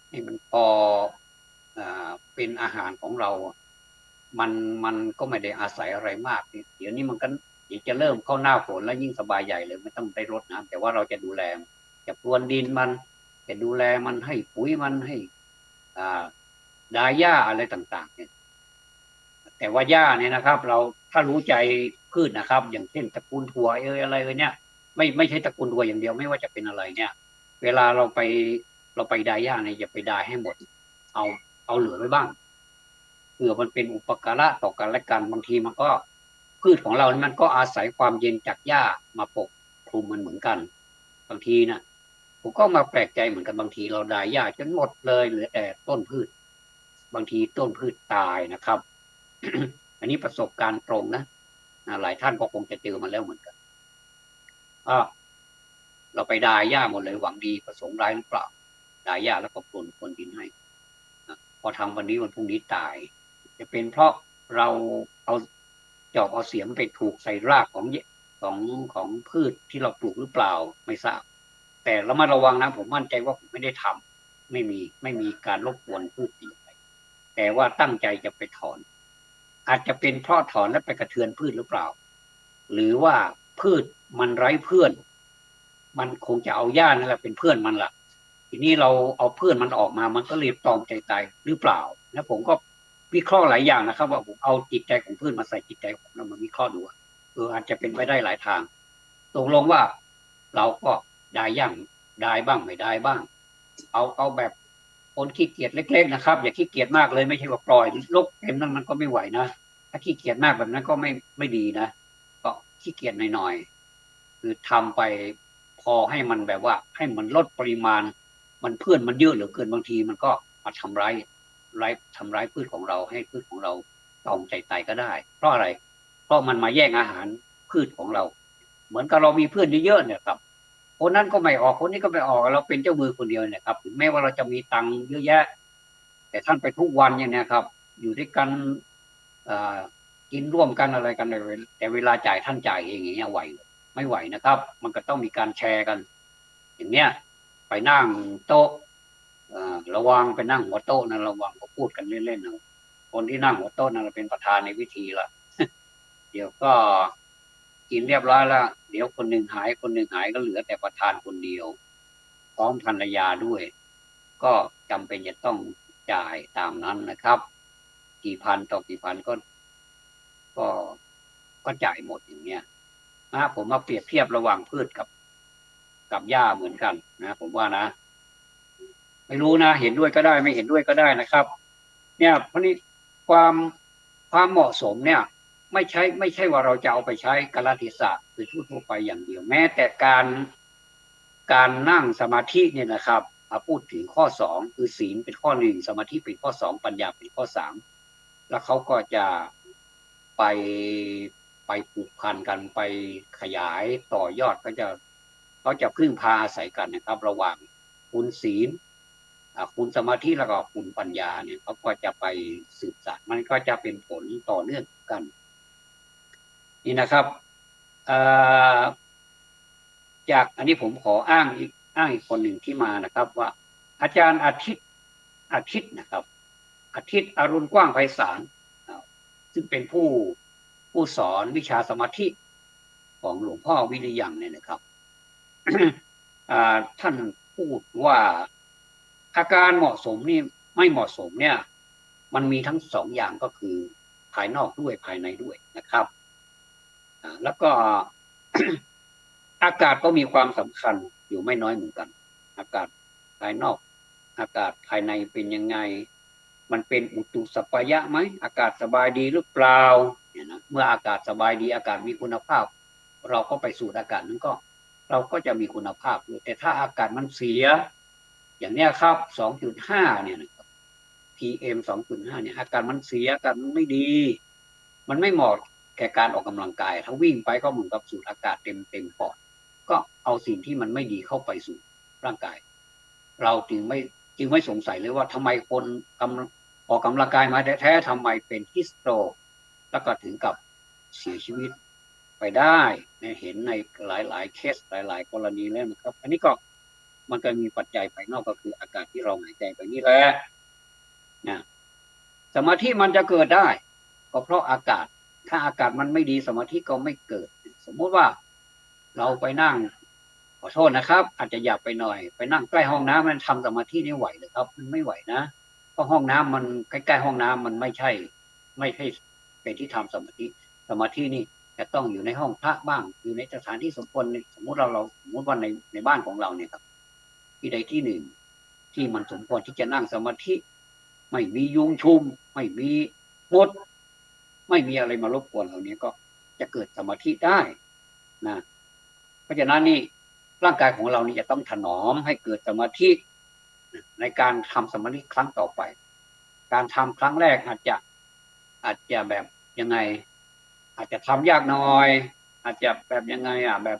ให้มันพอเป็นอาหารของเรามันมันก็ไม่ได้อาศัยอะไรมากเดี๋ยวนี้มันก็จะเริ่มเข้าหน้าฝนแล้วยิ่งสบายใหญ่เลยไม่ต้องได้รดน้ำแต่ว่าเราจะดูแลจะพรวนดินมันจะดูแลมันให้ปุ๋ยมันให้ดาหญ้าอะไรต่างๆเนี่ยแต่ว่าหญ้าเนี่ยนะครับเราถ้ารู้ใจพืชนะครับอย่างเช่นตระกูลถั่วอะไรเนี่ยไม่ใช่ตระกูลถั่วอย่างเดียวไม่ว่าจะเป็นอะไรเนี่ยเวลาเราไปดาหญ้าเนี่ยอย่าไปดาให้หมดเอาเอาเหลือไว้บ้างเผื่อมันเป็นอุปการะต่อกันและกันบางทีมันก็พืชของเรานี่มันก็อาศัยความเย็นจากหญ้ามาปกคลุมมันเหมือนกันบางทีนะผมก็มาแปลกใจเหมือนกันบางทีเราดาหญ้าจนหมดเลยเหลือแต่ต้นพืชบางทีต้นพืชตายนะครับ อันนี้ประสบการณ์ตรงนะหลายท่านก็คงจะเจอมาแล้วเหมือนกันเราไปดาหญ้าหมดเลยหวังดีประสงค์ร้ายหรือเปล่าดาหญ้าแล้วก็พรวนดินให้พอทำวันนี้วันพรุ่งนี้ตายจะเป็นเพราะเราเอาจอบเอาเสียมไปถูกใส่รากของพืชที่เราปลูกหรือเปล่าไม่ทราบแต่เรามาระวังนะผมมั่นใจว่าผมไม่ได้ทำไม่มีการรบกวนพืชอะไรแต่ว่าตั้งใจจะไปถอนอาจจะเป็นเพราะถอนแล้วไปกระเทือนพืชหรือเปล่าหรือว่าพืชมันไร้เพื่อนมันคงจะเอาหญ้านั่นแหละเป็นเพื่อนมันล่ะทีนี้เราเอาเพื่อนมันออกมามันก็เลยตอมใจตายหรือเปล่าแล้วผมก็วิเคราะห์หลายอย่างนะครับว่าผมเอาจิตใจของพืชมาใส่จิตใจผมแล้วมาวิเคราะห์ดูอาจจะเป็นไปได้หลายทางตกลงว่าเราก็ได้ย่างได้บ้างไม่ได้บ้างเอาแบบคนขี้เกียจเล็กๆนะครับอย่าขี้เกียจมากเลยไม่ใช่ว่าปล่อยลกเต็มนั้นมันก็ไม่ไหวนะถ้าขี้เกียจมากแบบนั้นก็ไม่ดีนะก็ขี้เกียจหน่อยๆคือทำไปพอให้มันแบบว่าให้มันลดปริมาณมันเพื่อนมันเยอะเหลือเกินบางทีมันก็มาทำร้าย ทำร้ายพืชของเราให้พืชของเราตอมใจตายก็ได้เพราะอะไรเพราะมันมาแย่งอาหารพืชของเรา เหมือนกับเรามีเพื่อนเยอะๆเนี่ยครับคนนั้นก็ไม่ออกคนนี้ก็ไม่ออกเราเป็นเจ้ามือคนเดียวเนี่ยครับถึงแม้ว่าเราจะมีตังค์เยอะแยะแต่ท่านไปทุกวันเนี่ยนะครับอยู่ด้วยกันกินร่วมกันอะไรกันแต่เวลาจ่ายท่านจ่ายเองอย่างเงี้ยไหวไม่ไหวนะครับมันก็ต้องมีการแชร์กันอย่างเนี้ยไปนั่งโต๊ะระวังไปนั่งหัวโต๊ะนะระวังก็พูดกันเล่นๆนะคนที่นั่งหัวโต๊ะนั่นเป็นประธานในวิธีละเดี๋ยวก็กินเรียบร้อยแล้วเดี๋ยวคนหนึ่งหายคนหนึ่งหายก็เหลือแต่ประธานคนเดียวพร้อมภรรยาด้วยก็จำเป็นจะต้องจ่ายตามนั้นนะครับกี่พันต่อกี่พันก็ก็จ่ายหมดอย่างเงี้ยนะผมมาเปรียบเทียบระหว่างพืชกับหญ้าเหมือนกันนะผมว่านะไม่รู้นะเห็นด้วยก็ได้ไม่เห็นด้วยก็ได้นะครับเนี่ยเพราะนี้ความความเหมาะสมเนี่ยไม่ใช่ว่าเราจะเอาไปใช้กาลเทศะคือทั่วไปอย่างเดียวแม้แต่การนั่งสมาธิเนี่ยนะครับพูดถึงข้อสองคือศีลเป็นข้อหนึ่งสมาธิเป็นข้อสองปัญญาเป็นข้อสามแล้วเขาก็จะไปไปผูกพันกันไปขยายต่อยอดเขาจะพึ่งพาอาศัยกันนะครับระหว่างคุณศีลคุณสมาธิแล้วก็คุณปัญญาเนี่ยเขาก็จะไปสืบสานมันก็จะเป็นผลต่อเนื่องกันนี่นะครับจากอันนี้ผมขออ้างอีกคนหนึ่งที่มานะครับว่าอาจารย์อาทิตย์นะครับอาทิตย์อรุณกว้างไพศาลซึ่งเป็นผู้สอนวิชาสมาธิของหลวงพ่อวิริยังเนี่ยนะครับ ท่านพูดว่าอาการเหมาะสมนี่ไม่เหมาะสมเนี่ยมันมีทั้งสองอย่างก็คือภายนอกด้วยภายในด้วยนะครับแล้วก็ อากาศก็มีความสำคัญอยู่ไม่น้อยเหมือนกันอากาศภายนอกอากาศภายในเป็นยังไงมันเป็นอุตุสัพยะไหมอากาศสบายดีหรือเปล่าเนี่ยนะเมื่ออากาศสบายดีอากาศมีคุณภาพเราก็ไปสู่อากาศนั้นก็เราก็จะมีคุณภาพด้วยแต่ถ้าอากาศมันเสียอย่างเนี้ยครับ 2.5 เนี่ยนะครับ PM 2.5 เนี่ยอากาศมันเสียอากาศมันไม่ดีมันไม่เหมาะแก่การออกกำลังกายถ้าวิ่งไปก็เหมือนกับสูดอากาศเต็มปอดก็เอาสิ่งที่มันไม่ดีเข้าไปสู่ร่างกายเราจึงไม่สงสัยเลยว่าทำไมคนออกกำลังกายมาแท้ๆทำไมเป็นฮิสโตรกแล้วก็ถึงกับเสียชีวิตไปได้เห็นในหลายๆเคสหลายๆกรณีแล้วนะครับอันนี้ก็มันก็มีปัจจัยภายนอกก็คืออากาศที่เราหายใจไปนี่แหละนะสมาธิมันจะเกิดได้ก็เพราะอากาศถ้าอากาศมันไม่ดีสมาธิก็ไม่เกิดสมมุติว่าเราไปนั่งขอโทษนะครับอาจจะหยาบไปหน่อยไปนั่งใกล้ห้องน้ำมันทำสมาธินี่ไหวหรือครับมันไม่ไหวนะเพราะห้องน้ำมันใกล้ๆห้องน้ำมันไม่ใช่เป็นที่ทำสมาธินี่จะต้องอยู่ในห้องพระบ้างอยู่ในสถานที่สมควรสมมุติเราสมมติว่าในบ้านของเราเนี่ยครับที่ใดที่หนึ่งที่มันสมควรที่จะนั่งสมาธิไม่มียุงชุมไม่มีมดไม่มีอะไรมารบกวนเราเนี้ยก็จะเกิดสมาธิได้นะเพราะฉะนั้นนี่ร่างกายของเรานี่จะต้องถนอมให้เกิดสมาธิในการทำสมาธิครั้งต่อไปการทำครั้งแรกอาจจะแบบยังไงอาจจะทำยากหน่อยอาจจะแบบยังไงแบบ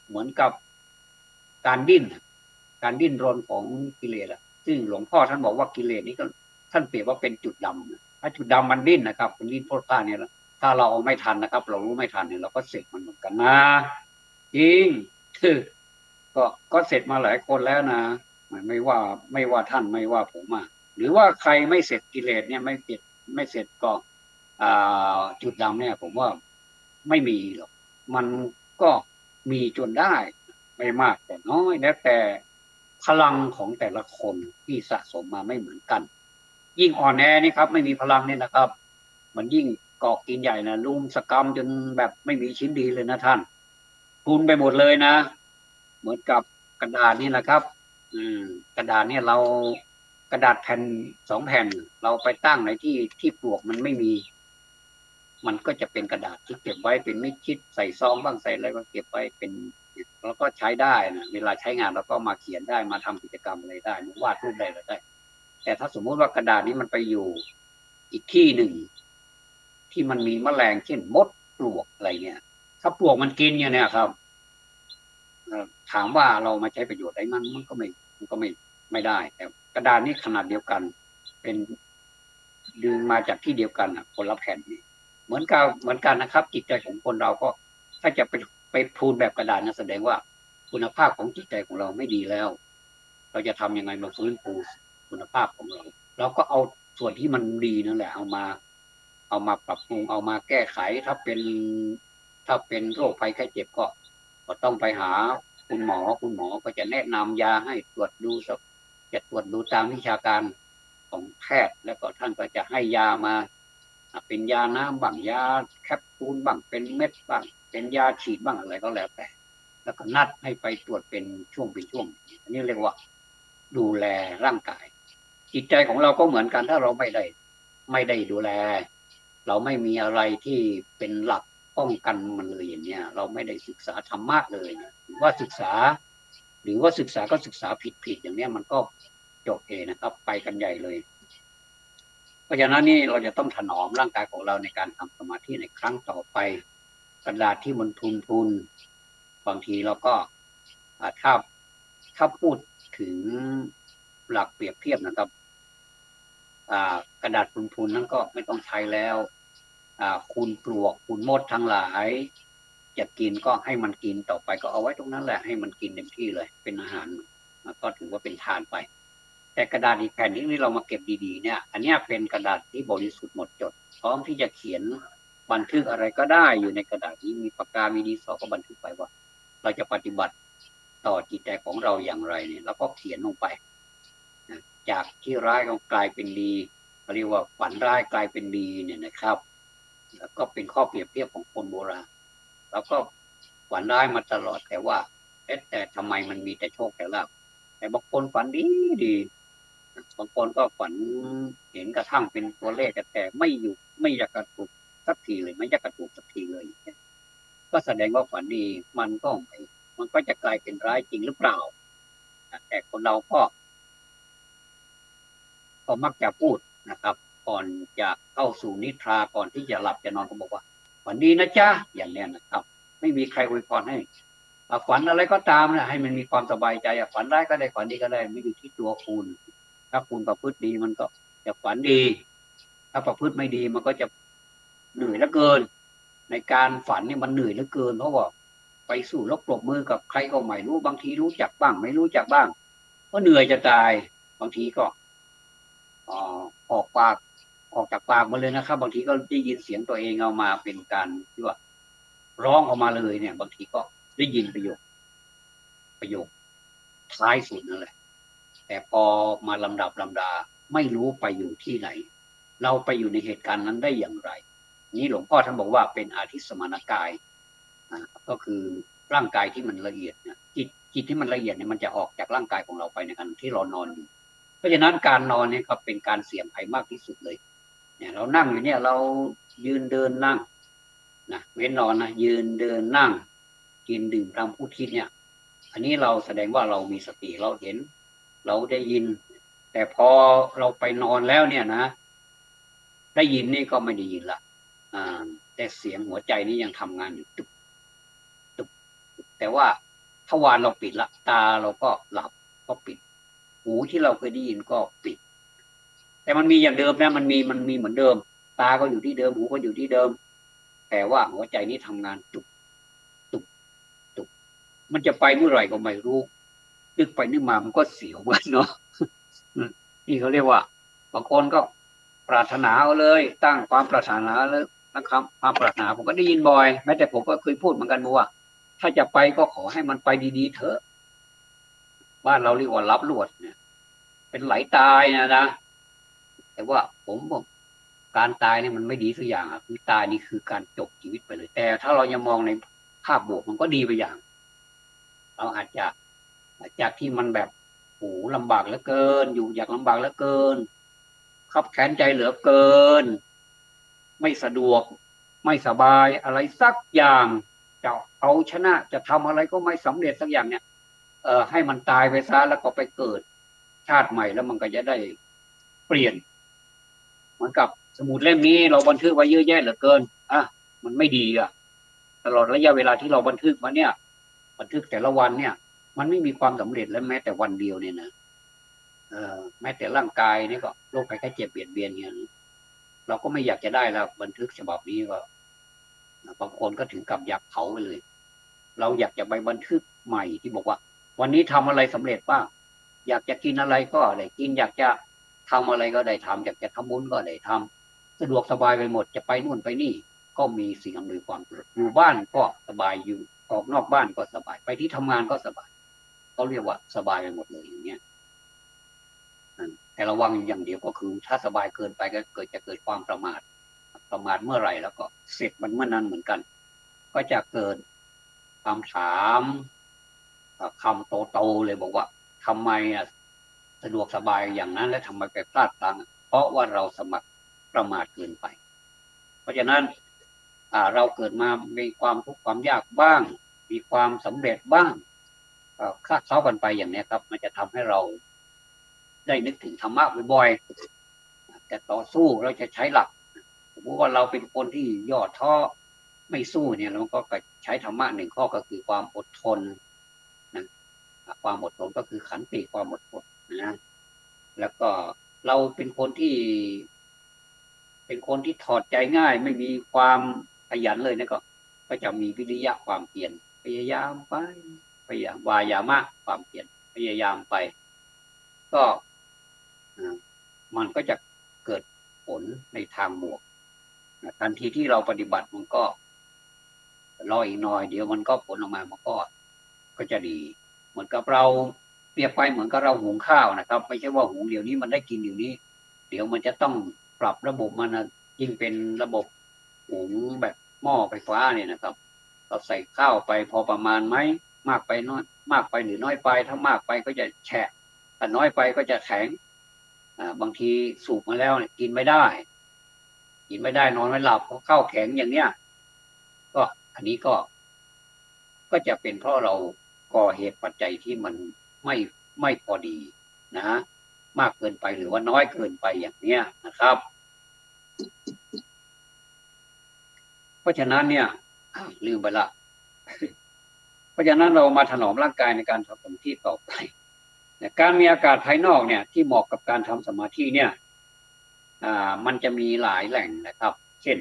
เหมือนกับการดิ้นรนของกิเลสซึ่งหลวงพ่อท่านบอกว่ากิเลสนี้ก็ท่านเปรียบว่าเป็นจุดดำถ้าจุดดำมันดิ้นนะครับมันดิ้นโพดพลาดเนี่ยถ้าเราเอาไม่ทันนะครับเรารู้ไม่ทันเนี่ยเราก็เสร็จมันเหมือนกันนะจริงคือก็เสร็จมาหลายคนแล้วนะไม่ว่าท่านไม่ว่าผมหรือว่าใครไม่เสร็จกิเลสเนี่ยไม่เสร็จก็จุดดำเนี่ยผมว่าไม่มีหรอกมันก็มีจนได้ไม่มากแต่น้อยแล้วแต่พลังของแต่ละคนที่สะสมมาไม่เหมือนกันยิ่งอ่อนแอนี่ครับไม่มีพลังเนี่ยนะครับมันยิ่งกอกกินใหญ่นะลุมสกรรมจนแบบไม่มีชิ้นดีเลยนะท่านทุนไปหมดเลยนะเหมือนกับกระดาษนี่แหละครับกระดาษเนี่ยกระดาษแผ่น2 แผ่นเราไปตั้งในที่ปลวกมันไม่มีมันก็จะเป็นกระดาษที่เก็บไว้เป็นมิดชิดใส่ซองบ้างใส่อะไรก็เก็บไว้เป็นแล้วก็ใช้ได้นะเวลาใช้งานเราก็มาเขียนได้มาทำกิจกรรมอะไรได้วาดรูปได้ได้ แต่ถ้าสมมุติว่ากระดาษนี้มันไปอยู่อีกที่หนึ่งที่มันมีแมลงเช่นมดปลวกอะไรเนี่ยถ้าปลวกมันกินเนี่ยครับถามว่าเรามาใช้ประโยชน์ได้มันก็ไม่ได้แต่กระดาษนี้ขนาดเดียวกันเป็นดึงมาจากที่เดียวกันคนละแผ่นนี่เหมือนกันนะครับจิตใจของคนเราก็ถ้าจะไปพูนแบบกระดาษนะแสดงว่าคุณภาพของจิตใจของเราไม่ดีแล้วเราจะทำยังไงมาฟื้นฟูคุณภาพของเราก็เอาส่วนที่มันดีนั่นแหละเอามาปรับปรุงเอามาแก้ไขถ้าเป็นโรคภัยไข้เจ็บก็ต้องไปหาคุณหมอก็จะแนะนำยาให้ตรวจดูจะตรวจดูตามวิชาการของแพทย์แล้วก็ท่านก็จะให้ยามาเป็นยาน้ำบ้างยาแคปซูลบ้างเป็นเม็ดบ้างเป็นยาฉีดบ้างอะไรก็แล้วแต่แล้วก็นัดให้ไปตรวจเป็นช่วงอันนี้เรียกว่าดูแลร่างกายจิตใจของเราก็เหมือนกันถ้าเราไม่ได้ดูแลเราไม่มีอะไรที่เป็นหลักป้องกันมันเลยอย่างเนี้ยเราไม่ได้ศึกษาธรรมะเลยว่าศึกษาก็ศึกษาผิดอย่างเนี้ยมันก็จบเองนะครับไปกันใหญ่เลยเพราะฉะนั้นนี่เราจะต้องถนอมร่างกายของเราในการทำสมาธิในครั้งต่อไปกระดาษที่มันทุนบางทีเราก็ถ้าพูดถึงหลักเปรียบเทียบนะครับกระดาษพุนๆนั้นก็ไม่ต้องใช้แล้วคุณปลวกคุณมดทั้งหลายจะกินก็ให้มันกินต่อไปก็เอาไว้ตรงนั้นแหละให้มันกินเต็มที่เลยเป็นอาหารก็ถือว่าเป็นทานไปแต่กระดาษอีกแผ่นที่เรามาเก็บดีๆเนี่ยอันนี้เป็นกระดาษที่บริสุทธิ์หมดจดพร้อมที่จะเขียนบันทึกอะไรก็ได้อยู่ในกระดาษนี้มีปากกามีดินสอก็บันทึกไปว่าเราจะปฏิบัติต่อจิตใจของเราอย่างไรเนี่ยแล้วก็เขียนลงไปจากที่ร้ายก็กลายเป็นดีเรียกว่าฝันร้ายกลายเป็นดีเนี่ยนะครับแล้วก็เป็นข้อเปรียบเทียบของคนโบราณแล้วก็ฝันร้ายมาตลอดแต่ว่าแต่ทำไมมันมีแต่โชคแต่ลาภแต่บางคนฝันดีบางคนก็ฝันเห็นกระทั่งเป็นตัวเลขแต่ไม่อยากกระตุกสักทีเลยไม่อยากกระตุกสักทีเลยก็แสดงว่าฝันดีมันก็จะกลายเป็นร้ายจริงหรือเปล่าแต่คนเราก็มักจะพูดนะครับก่อนจะเข้าสู่นิทราก่อนที่จะหลับจะนอนก็บอกว่าฝันดีนะจ๊ะอย่างนี้นะครับไม่มีใครอวยพรให้ฝันอะไรก็ตามนะให้มันมีความสบายใจฝันร้ายก็ได้ฝันดีก็ได้ไม่อยู่ที่ตัวคุณถ้าคุณประพฤติดีมันก็จะฝันดีถ้าประพฤติไม่ดีมันก็จะเหนื่อยเหลือเกินในการฝันนี่มันเหนื่อยเหลือเกินเพราะว่าไปสู้รบปรบมือกับใครก็ไม่รู้บางทีรู้จักบ้างไม่รู้จักบ้างก็เหนื่อยจะตายบางทีก็ออกจากปากมาเลยนะครับบางทีก็ได้ยินเสียงตัวเองเอามาเป็นการที่ว่าร้องออกมาเลยเนี่ยบางทีก็ได้ยินประโยคท้ายสุดนั่นแหละแต่พอมาลำดาไม่รู้ไปอยู่ที่ไหนเราไปอยู่ในเหตุการณ์นั้นได้อย่างไรนี่หลวงพ่อท่านบอกว่าเป็นอาทิสมานกายก็คือร่างกายที่มันละเอียดเนี่ยจิตที่มันละเอียดเนี่ยมันจะออกจากร่างกายของเราไปในขณะที่เรานอนอยู่เพราะฉะนั้นการนอนเนี่ยครับเป็นการเสี่ยงภัยมากที่สุดเลยเนี่ยเรานั่งอยู่เนี่ยเรายืนเดินนั่งนะเว้นนอนนะยืนเดินนั่งกินดื่มทำพูดคิดเนี่ยอันนี้เราแสดงว่าเรามีสติเราเห็นเราได้ยินแต่พอเราไปนอนแล้วเนี่ยนะได้ยินนี่ก็ไม่ได้ยินละแต่เสียงหัวใจนี่ยังทำงานอยู่ตุบแต่ว่าทวารเราปิดละตาเราก็หลับก็ปิดหูที่เราเคยได้ยินก็ปิดแต่มันมีอย่างเดิมนะมันมีเหมือนเดิมตาก็อยู่ที่เดิมหูก็อยู่ที่เดิมแต่ว่าหัวใจนี่ทำงานตุบมันจะไปเมื่อไหร่ก็ไม่รู้นึกไปนึกมามันก็เสียวเหมือนเนาะนี่เขาเรียกว่าบางคนก็ปรารถนาเอาเลยตั้งความปรารถนาเลยนะครับความปรารถนาผมก็ได้ยินบ่อยแม้แต่ผมก็เคยพูดเหมือนกันว่าถ้าจะไปก็ขอให้มันไปดีๆเถอะบ้านเราเรียกว่ารับลวดเนี่ยเป็นไหลตายนะแต่ว่าผมบอกการตายเนี่ยมันไม่ดีสักอย่างคือตายนี่คือการจบชีวิตไปเลยแต่ถ้าเรายังมองในภาพบวกมันก็ดีไปอย่างเราอาจจะจากที่มันแบบโหลำบากเหลือเกินอยู่อยากลำบากเหลือเกินขับแขนใจเหลือเกินไม่สะดวกไม่สบายอะไรสักอย่างจะเอาชนะจะทำอะไรก็ไม่สำเร็จสักอย่างเนี่ยให้มันตายไปซะแล้วก็ไปเกิดชาติใหม่แล้วมันก็จะได้ เปลี่ยนเหมือนกับสมุดเล่มนี้เราบันทึกไว้เยอะแยะเหลือเกินมันไม่ดีตลอดระยะเวลาที่เราบันทึกมาเนี่ยบันทึกแต่ละวันเนี่ยมันไม่มีความสำเร็จและแม้แต่วันเดียวเนี่ยนะแม้แต่ร่างกายนี่ก็โรคภัยไข้เจ็บเบียดเบียนเนี่ยเราก็ไม่อยากจะได้แล้วบันทึกฉบับนี้ก็บางคนก็ถึงกับอยากเผาไปเลยเราอยากจะไปบันทึกใหม่ที่บอกว่าวันนี้ทำอะไรสำเร็จบ้างอยากจะกินอะไรก็ได้กินอยากจะทำอะไรก็ได้ทำอยากจะทำบุญก็ได้ทำสะดวกสบายไปหมดจะไปนู่นไปนี่ก็มีสิ่งอำนวยความสะดวกอยู่บ้านก็สบายอยู่ออกนอกบ้านก็สบายไปที่ทำงานก็สบายเขาเรียกว่าสบายไปหมดเลยอย่างเงี้ยแต่ระวังอย่างเดียวก็คือถ้าสบายเกินไปก็จะเกิดความประมาทเมื่อไหร่แล้วก็เสร็จมันเมื่อนั้นเหมือนกันก็จะเกิดคำถามคำโตๆเลยบอกว่าทำไมสะดวกสบายอย่างนั้นและทำไมไปพลาดพลั้งเพราะว่าเราสมัครประมาทเกินไปเพราะฉะนั้นเราเกิดมามีความทุกข์ความยากบ้างมีความสำเร็จบ้างคลาดเคล้ากันไปอย่างนี้ครับมันจะทำให้เราได้นึกถึงธรรมะบ่อยๆแต่ต่อสู้เราจะใช้หลักสมมติว่าเราเป็นคนที่ย่อท้อไม่สู้เนี่ยเราก็ใช้ธรรมะหนึ่งข้อก็คือความอดทนนะความอดทนก็คือขันติความอดทนนะแล้วก็เราเป็นคนที่ถอดใจง่ายไม่มีความขยันเลยนะก็จะมีวิริยะความเพียรพยายามไปพยายามวายามะความเพียรพยายามไปก็มันก็จะเกิดผลในทางบวกทันทีที่เราปฏิบัติมันก็รออีกหน่อยเดี๋ยวมันก็ผลออกมามันก็จะดีเหมือนกับเราเปรียบไปเหมือนกับเราหุงข้าวนะครับไม่ใช่ว่าหุงเดี๋ยวนี้มันได้กินเดี๋ยวนี้เดี๋ยวมันจะต้องปรับระบบมันนะยิ่งเป็นระบบหุงแบบหม้อไฟฟ้าเนี่ยนะครับเราใส่ข้าวไปพอประมาณไหมมากไปน้อยมากไปหรือน้อยไปถ้ามากไปก็จะแฉะถ้าน้อยไปก็จะแข็งบางทีสูบมาแล้วกินไม่ได้นอนไม่หลับเพราะข้าวแข็งอย่างเนี้ยก็อันนี้ก็จะเป็นเพราะเราก่อเหตุปัจจัยที่มันไม่พอดีนะมากเกินไปหรือว่าน้อยเกินไปอย่างเนี้ยนะครับเพราะฉะนั้นเนี่ยลืมไปละเพราะฉะนั้นเรามาถนอมร่างกายในการทำสมาธิต่อไปการมีอากาศภายนอกเนี่ยที่เหมาะกับการทำสมาธิเนี่ยมันจะมีหลายแหล่งนะครับเช่น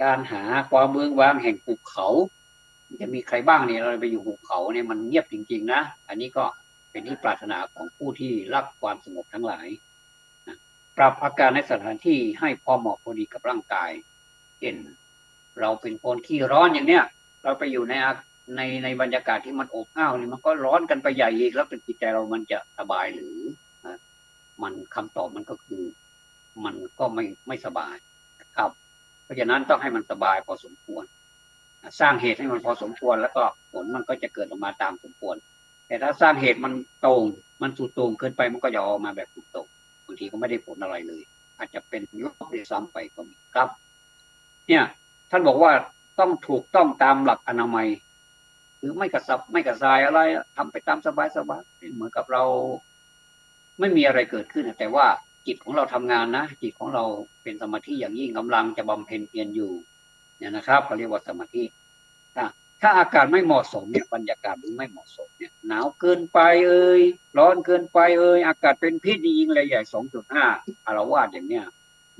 การหาความเบื้องว้างแห่งภูเขาจะมีใครบ้างเนี่ยเราไปอยู่ภูเขาเนี่ยมันเงียบจริงๆนะอันนี้ก็เป็นที่ปรารถนาของผู้ที่รักความสงบทั้งหลายปรับอาการในสถานที่ให้พอเหมาะพอดีกับร่างกายเช่นเราเป็นคนขี้ร้อนอย่างเนี้ยเราไปอยู่ในบรรยากาศที่มันอบอ้าวนี่มันก็ร้อนกันไปใหญ่อีกแล้วเป็นจิตใจเรามันจะสบายหรือมันคำตอบมันก็คือมันก็ไม่สบายครับเพราะฉะนั้นต้องให้มันสบายพอสมควรสร้างเหตุให้มันพอสมควรแล้วก็ผลมันก็จะเกิดออกมาตามสมควรแต่ถ้าสร้างเหตุมันตรงมันสุดโต่งเกินไปมันก็จะออกมาแบบสุดโต่งบางทีก็ไม่ได้ผลอะไรเลยอาจจะเป็นลบด้วยซ้ำไปก็มีครับเนี่ยท่านบอกว่าต้องถูกต้องตามหลักอนามัยหรือไม่กระสับไม่กระส่ายอะไรทำไปตามสบายเหมือนกับเราไม่มีอะไรเกิดขึ้นแต่ว่าจิตของเราทำงานนะจิตของเราเป็นสมาธิอย่างยิ่งกำลังจะบำเพ็ญเพียรอยู่เนี่ยนะครับเขาเรียกว่าสมาธิถ้าอากาศไม่เหมาะสมเนี่ยบรรยากาศมันไม่เหมาะสมเนี่ยหนาวเกินไปร้อนเกินไปอากาศเป็นพิษยิงเลยใหญ่ 2.5 อาละวาดอย่างเนี้ย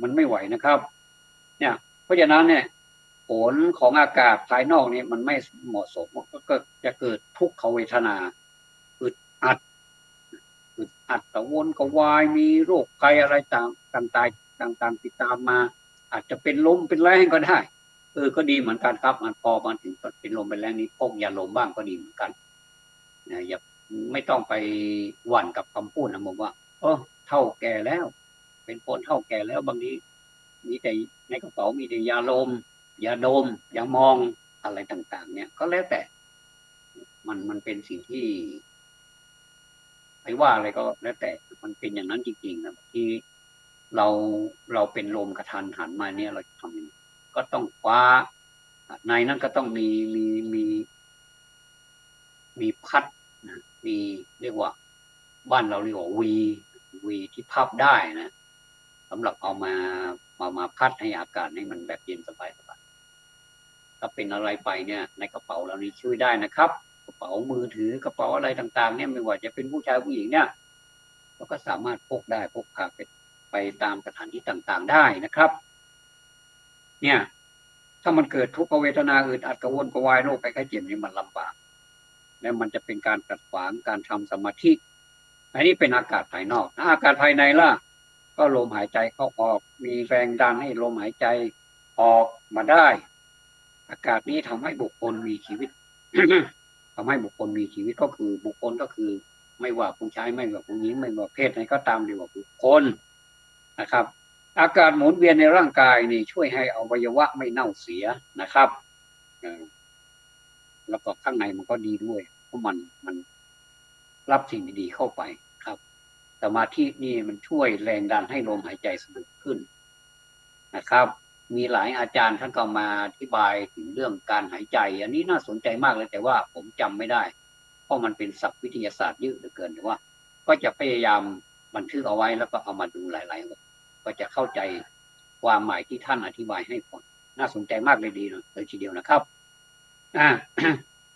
มันไม่ไหวนะครับเนี่ยเพราะฉะนั้นเนี่ยผลของอากาศภายนอกนี่มันไม่เหมาะสมก็จะเกิดทุกขเวทนาอึดอัดกระวนกระวายมีโรคภัยอะไรต่างติดตามมาอาจจะเป็นลมเป็นแรงก็ได้ก็ดีเหมือนกันครับมันพอมาถึงเป็นลมเป็นแรงนี้พกยาลมบ้างก็ดีเหมือนกันอย่าไม่ต้องไปหวั่นกับคำพูดนะผมว่าเท่าแก่แล้วเป็นคนเท่าแก่แล้วบางทีมีแต่ในกระเป๋ามีแต่ยาลมยาดมยามองอะไรต่างๆเนี่ยก็แล้วแต่มันเป็นสิ่งที่ไม่ว่าอะไรก็แล้วแต่มันเป็นอย่างนั้นจริงๆนะที่เราเป็นลมกระทันหันมาเนี่ยเราทำยังไงก็ต้องคว้าในนั้นก็ต้องมีพัดมีเรียกว่าบ้านเราเรียกว่าวีที่พับได้นะ สำหรับเอามาพัดให้อากาศให้มันแบบเย็นสบายถ้าเป็นอะไรไปเนี่ยในกระเป๋าเรานี่ช่วยได้นะครับกระเป๋ามือถือกระเป๋าอะไรต่างๆเนี่ยไม่ว่าจะเป็นผู้ชายผู้หญิงเนี่ยเราก็สามารถพกได้พกพาไปตามสถานที่ต่างๆได้นะครับ เนี่ยถ้ามันเกิดทุกขเวทนาอึดอัดกระวนกระวายโรคภัยไข้เจ็บนี่มันลำบากและมันจะเป็นการขัดขวางการทำสมาธิอันนี้เป็นอากาศภายนอกอากาศภายในล่ะก็ลมหายใจเข้าออกมีแรงดันให้ลมหายใจออกมาได้อากาศนี้ทำให้บุคคลมีชีวิต ทำให้บุคคลมีชีวิตก็คือบุคคลก็คือไม่ว่าผู้ชายไม่ว่าผู้หญิงไม่ว่าเพศไหนก็ตามเรียกว่าบุคคลนะครับอากาศหมุนเวียนในร่างกายนี่ช่วยให้อวัยวะไม่เน่าเสียนะครับแล้วก็ข้างในมันก็ดีด้วยเพราะมันรับสิ่งดีๆเข้าไปครับสมาธินี่มันช่วยแรงดันให้ลมหายใจสะดวกขึ้นนะครับมีหลายอาจารย์ท่านก็มาอธิบายถึงเรื่องการหายใจอันนี้น่าสนใจมากเลยแต่ว่าผมจำไม่ได้เพราะมันเป็นศัพท์วิทยาศาสตร์เยอะเหลือเกินแต่ว่าก็จะพยายามบันทึกเอาไว้แล้วก็เอามาดูหลายๆก็จะเข้าใจความหมายที่ท่านอธิบายให้ฟังน่าสนใจมากเลยดีเลยทีเดียวนะครับ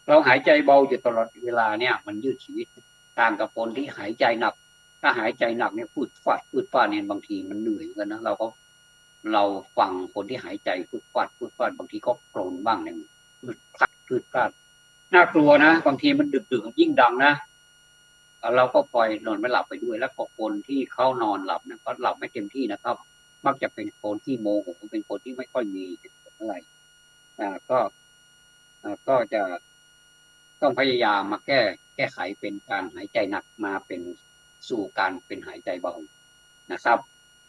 เราหายใจเบาอยู่ตลอดเวลาเนี่ยมันยืดชีวิตต่างกับคนที่หายใจหนักถ้าหายใจหนักเนี่ยพูดฟาดเนี่ยบางทีมันเหนื่อยกันนะเราฟังคนที่หายใจพูดฟาดบางทีก็โกรนบ้างเนี่ยพูดฟาดน่ากลัวนะบางทีมันดึกยิ่งดังนะเราก็ปล่อยนอนไม่หลับไปด้วยแล้วก็คนที่เขานอนหลับเนี่ยก็หลับไม่เต็มที่นะครับมักจะเป็นคนที่โมโหเป็นคนที่ไม่ค่อยมีเหตุผลอะไรก็จะต้องพยายามมาแก้ไขเป็นการหายใจหนักมาเป็นสู่การเป็นหายใจเบานะครับ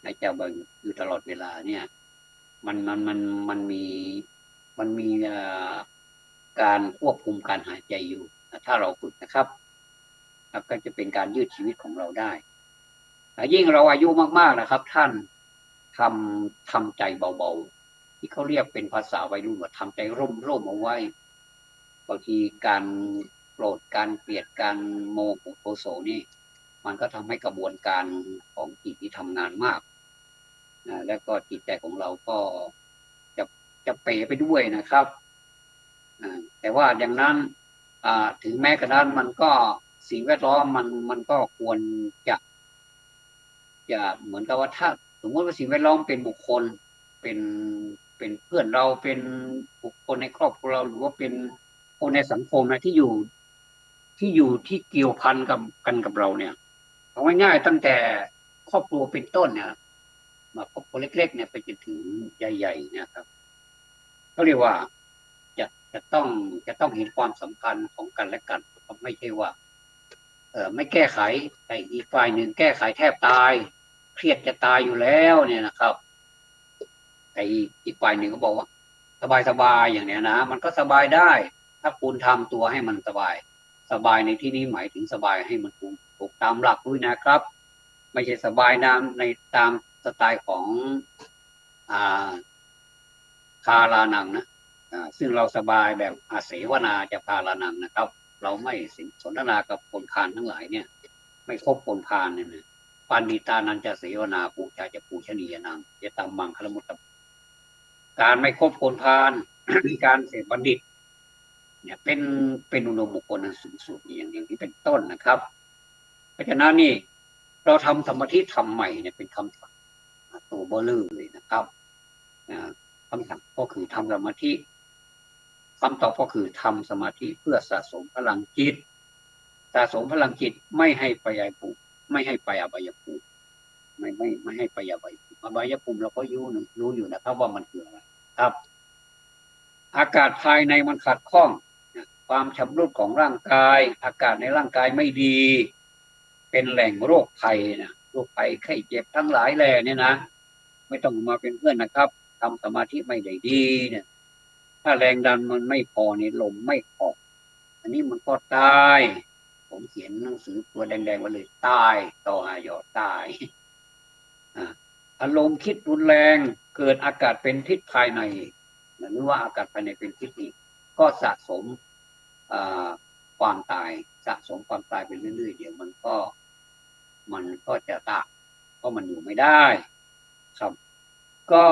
หายใจเบาอยู่ตลอดเวลาเนี่ยมันมีการควบคุมการหายใจอยู่ถ้าเราฝึกนะครับก็จะเป็นการยืดชีวิตของเราได้ยิ่งเราอายุมากๆนะครับท่านทำใจเบาๆที่เขาเรียกเป็นภาษาวัยรุ่นว่าทำใจร่มเอาไว้บางทีการโกรธการเกลียดการโมโหโทโสนี่มันก็ทำให้กระบวนการของจิตที่ทำงานมากแล้วก็จิตใจของเราก็จะเป๋ไปด้วยนะครับแต่ว่าอย่างนั้นถึงแม้กระนั้นมันก็สิ่งแวดล้อมมันก็ควรจะเหมือนกับว่าถ้าสมมติว่าสิ่งแวดล้อมเป็นบุคคลเป็นเพื่อนเราเป็นบุคคลในครอบครัวเราหรือว่าเป็นคนในสังคมนะที่เกี่ยวพันกับเราเนี่ยเอาง่ายๆตั้งแต่ครอบครัวเป็นต้นเนี่ยมาครอบครัวเล็กๆเนี่ยไปจนถึงใหญ่ๆเนี่ยครับเขาเรียกว่าจะต้องเห็นความสำคัญของกันและกันไม่ใช่ว่าไม่แก้ไขแต่อีกฝ่ายหนึ่งแก้ไขแทบตายเครียดจะตายอยู่แล้วเนี่ยนะครับแต่อีกฝ่ายหนึ่งก็บอกว่าสบายอย่างเนี้ยนะมันก็สบายได้ถ้าคุณทำตัวให้มันสบายในที่นี้หมายถึงสบายให้มันถูกตามหลักด้วยนะครับไม่ใช่สบายในตามสไตล์ของคารานังนะซึ่งเราสบายแบบอาเสวนาจะพาลานังนะครับเราไม่สนทนากับคนพาลทั้งหลายเนี่ยไม่คบคนพาลเนี่ยนะปานิตานันจะเสวนาปูชาจะปูชนียนังจะตามมังคลมุตตะการไม่คบคนพาล การเสพบัณฑิตเนี่ยเป็นอุดมมงคลอันสูงสุดอย่างนี้เป็นต้นนะครับเพราะฉะนั้นนี่เราทำสมาธิทำใหม่เนี่ยเป็นคำสั่งตัวเบลเลยนะครับคำสั่งก็คือทำสมาธิคำตอบก็คือทำสมาธิเพื่อสะสมพลังจิตสะสมพลังจิตไม่ให้ไปอบายภูมิไม่ให้ไปอบายภูมิเราก็รู้อยู่นะครับว่ามันคืออะไรครับอากาศภายในมันขัดข้องความชำรุดของร่างกายอากาศในร่างกายไม่ดีเป็นแหล่งโรคภัยนะโรคภัยไข้เจ็บทั้งหลายแหล่เนี่ยนะไม่ต้องมาเป็นเพื่อนนะครับทำสมาธิไม่ได้ดีเนี่ยถ้าแรงดันมันไม่พอเนี่ยลมไม่ออกอันนี้มันก็ตายผมเขียนหนังสือตัวแดงๆไว้เลยตายต่อหายอตายอารมณ์คิดรุนแรงเกิดอากาศเป็นพิษภายในหรือว่าอากาศภายในเป็นพิษอีกก็สะสมความตายสะสมความตายไปเรื่อยๆเดี๋ยวมันก็จะตายเพราะมันอยู่ไม่ได้ ก็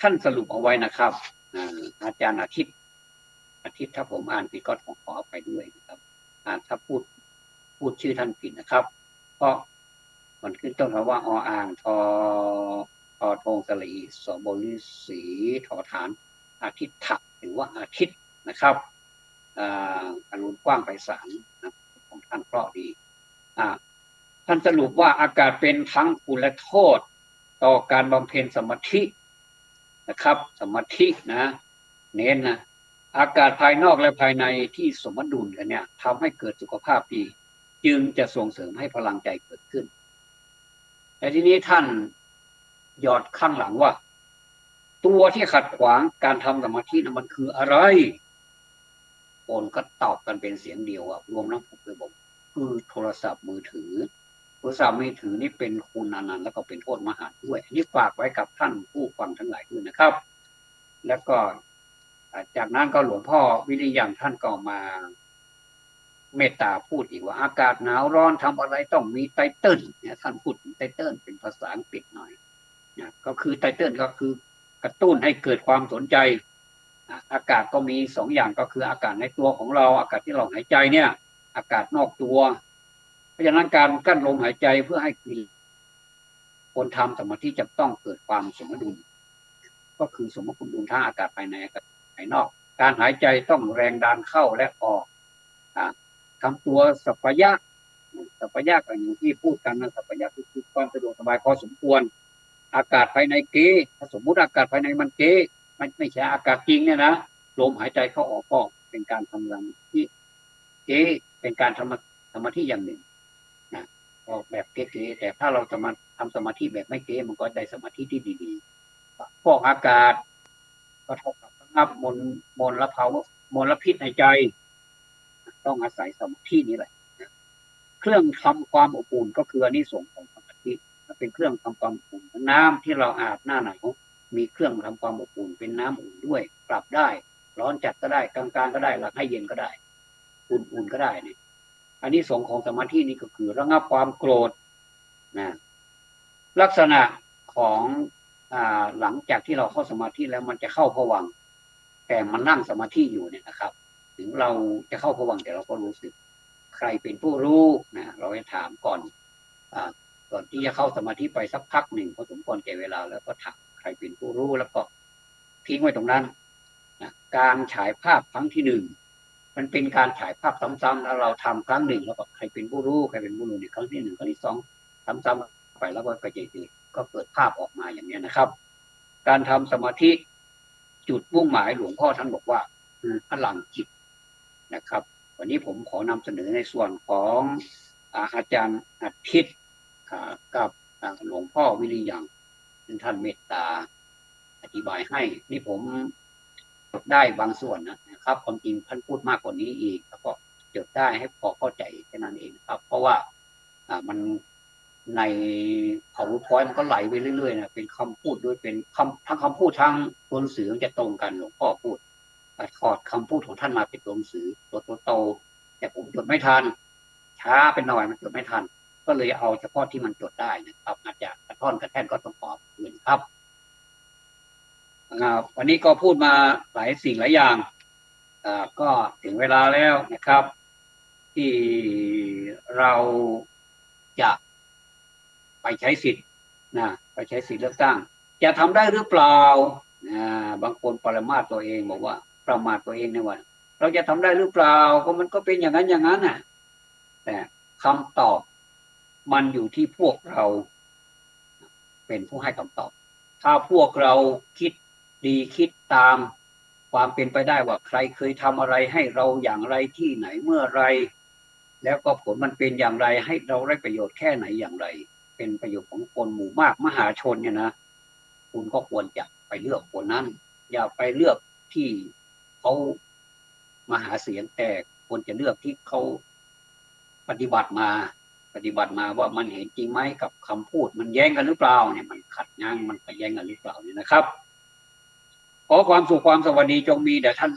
ท่านสรุปเอาไว้นะครับอาจารย์อาทิตย์ถ้าผมอ่านผิดก็ขออภัยด้วยนะครับถ้าพูดชื่อท่านผิดนะครับเพราะมันขึ้นต้นคำว่าออ่างทอทงสลีสบฤษีทอฐานอาทิตย์หรือว่าอาทิตย์นะครับอนุกว้างไพศาลนะของท่านเพราะดีท่านสรุปว่าอากาศเป็นทั้งคุณและโทษต่อการบำเพ็ญสมาธินะครับสมาธินะเน้นนะอากาศภายนอกและภายในที่สมดุลกันเนี่ยทำให้เกิดสุขภาพดีจึงจะส่งเสริมให้พลังใจเกิดขึ้นแต่ทีนี้ท่านหยอดข้างหลังว่าตัวที่ขัดขวางการทำสมาธินั้นมันคืออะไรคนก็ตอบกันเป็นเสียงเดียวรวมทั้งผมเลยบอกคือโทรศัพท์มือถือนี่เป็นคุณอนันต์แล้วก็เป็นโทษมหาด้วยอันนี้ฝากไว้กับท่านผู้ฟังทั้งหลายด้วยนะครับแล้วก็จากนั้นก็หลวงพ่อวิริยังท่านก็มาเมตตาพูดอีกว่าอากาศหนาวร้อนทำอะไรต้องมีไตเติ้ลเนี่ยท่านพูดไตเติ้ลเป็นภาษาอังกฤษหน่อยนะก็คือไตเติ้ลก็คือกระตุ้นให้เกิดความสนใจอากาศก็มีสองอย่างก็คืออากาศในตัวของเราอากาศที่เราหายใจเนี่ยอากาศนอกตัวเพราะฉะนั้นการกั้นลมหายใจเพื่อให้คนทำสมาธิจะต้องเกิดความสมดุลก็คือสมดุลทั้งอากาศภายในอากาศภายนอกการหายใจต้องแรงดันเข้าและออกทำตัวสัพยะก็อย่างที่พูดกันนะสัพยะคือความสะดวกสบายพอสมควรอากาศภายในเกถ้าสมมุติอากาศภายในมันเกไม่ใช่อากาศจริงเนี่ยนะลมหายใจเข้าออกก็เป็นการทำสมาธิเกเป็นการทำสมาธิอย่างหนึ่งนะแบบเก๋ๆแต่ถ้าเราจะมาทำสมาธิแบบไม่เก๋มันก็ได้สมาธิที่ดีๆฟอกอากาศก็เท่ากับระงับมลพิษในใจต้องอาศัยสมาธินี้แหละเครื่องทำความอบอุ่นก็คืออานิสงส์ของสมาธิเป็นเครื่องทำความอบอุ่นน้ำที่เราอาบหน้าหนาวมีเครื่องทำความอบอุ่นเป็นน้ำอุ่นด้วยปรับได้ร้อนจัดก็ได้กลางๆก็ได้หลังให้เย็นก็ได้อุ่นๆก็ได้เนี่ยอานิสงส์ของสมาธินี่ก็คือระงับความโกรธนะลักษณะของหลังจากที่เราเข้าสมาธิแล้วมันจะเข้าภวังค์แต่มันนั่งสมาธิอยู่เนี่ยนะครับถึงเราจะเข้าภวังค์แต่เราก็รู้สึกใครเป็นผู้รู้นะเราจะถามก่อนที่จะเข้าสมาธิไปสักพักหนึ่งพอสมควรแก่เวลาแล้วก็ถามใครเป็นผู้รู้แล้วก็ทิ้งไว้ตรงนั้นนะการฉายภาพครั้งที่หนึ่งมันเป็นการฉายภาพซ้ำๆแล้วเราทำครั้งหนึ่งแล้วก็ใครเป็นผู้รู้ในครั้งที่หนึ่งครั้งที่สองซ้ำๆไปแล้วก็ก็เกิดภาพออกมาอย่างนี้นะครับการทำสมาธิจุดมุ่งหมายหลวงพ่อท่านบอกว่าคือพลังจิตนะครับวันนี้ผมขอนำเสนอในส่วนของอาจารย์อาทิตย์กับหลวงพ่อวิริยังซึ่งท่านเมตตาอธิบายให้นี่ผมได้บางส่วนนะครับความจริงท่านพูดมากกว่านี้อีกแล้วก็จดได้ให้พอเข้าใจแค่นั้นเองครับเพราะว่ามันใน PowerPoint มันก็ไหลไปเรื่อยๆนะเป็นคำพูดด้วยเป็นทั้งคำพูดทั้งตัวหนังสือจะตรงกันหลวงพ่อพูดถอดคำพูดของท่านมาเป็นตัวหนังสือตัวโตแต่ผมจดไม่ทันช้าเป็นหน่อยมันจดไม่ทันก็เลยเอาเฉพาะที่มันจดได้นะครับอาจจะกระท่อนกระแท่นก็ต้องขอบคุณครับวันนี้ก็พูดมาหลายสิ่งหลายอย่างก็ถึงเวลาแล้วนะครับที่เราจะไปใช้สิทธิ์ไปใช้สิทธิ์เลือกตั้งจะทำได้หรือเปล่าบางคนประมาทตัวเองบอกว่าประมาทตัวเองในวันเราจะทำได้หรือเปล่าก็มันก็เป็นอย่างนั้นน่ะแต่คำตอบมันอยู่ที่พวกเราเป็นผู้ให้คำตอบถ้าพวกเราคิดดีคิดตามความเป็นไปได้ว่าใครเคยทำอะไรให้เราอย่างไรที่ไหนเมื่อไรแล้วก็ผลมันเป็นอย่างไรให้เราได้ประโยชน์แค่ไหนอย่างไรเป็นประโยชน์ของคนหมู่มากมหาชนเนี่ยนะคุณก็ควรจะไปเลือกคนนั้นอย่าไปเลือกที่เขามาหาเสียงแต่ควรจะเลือกที่เขาปฏิบัติมาว่ามันเห็นจริงไหมกับคำพูดมันแย้งกันหรือเปล่าเนี่ยมันขัดแย้งกันหรือเปล่าเนี่ยนะครับขอความสุขความสวัสดีจงมีแด่ท่าน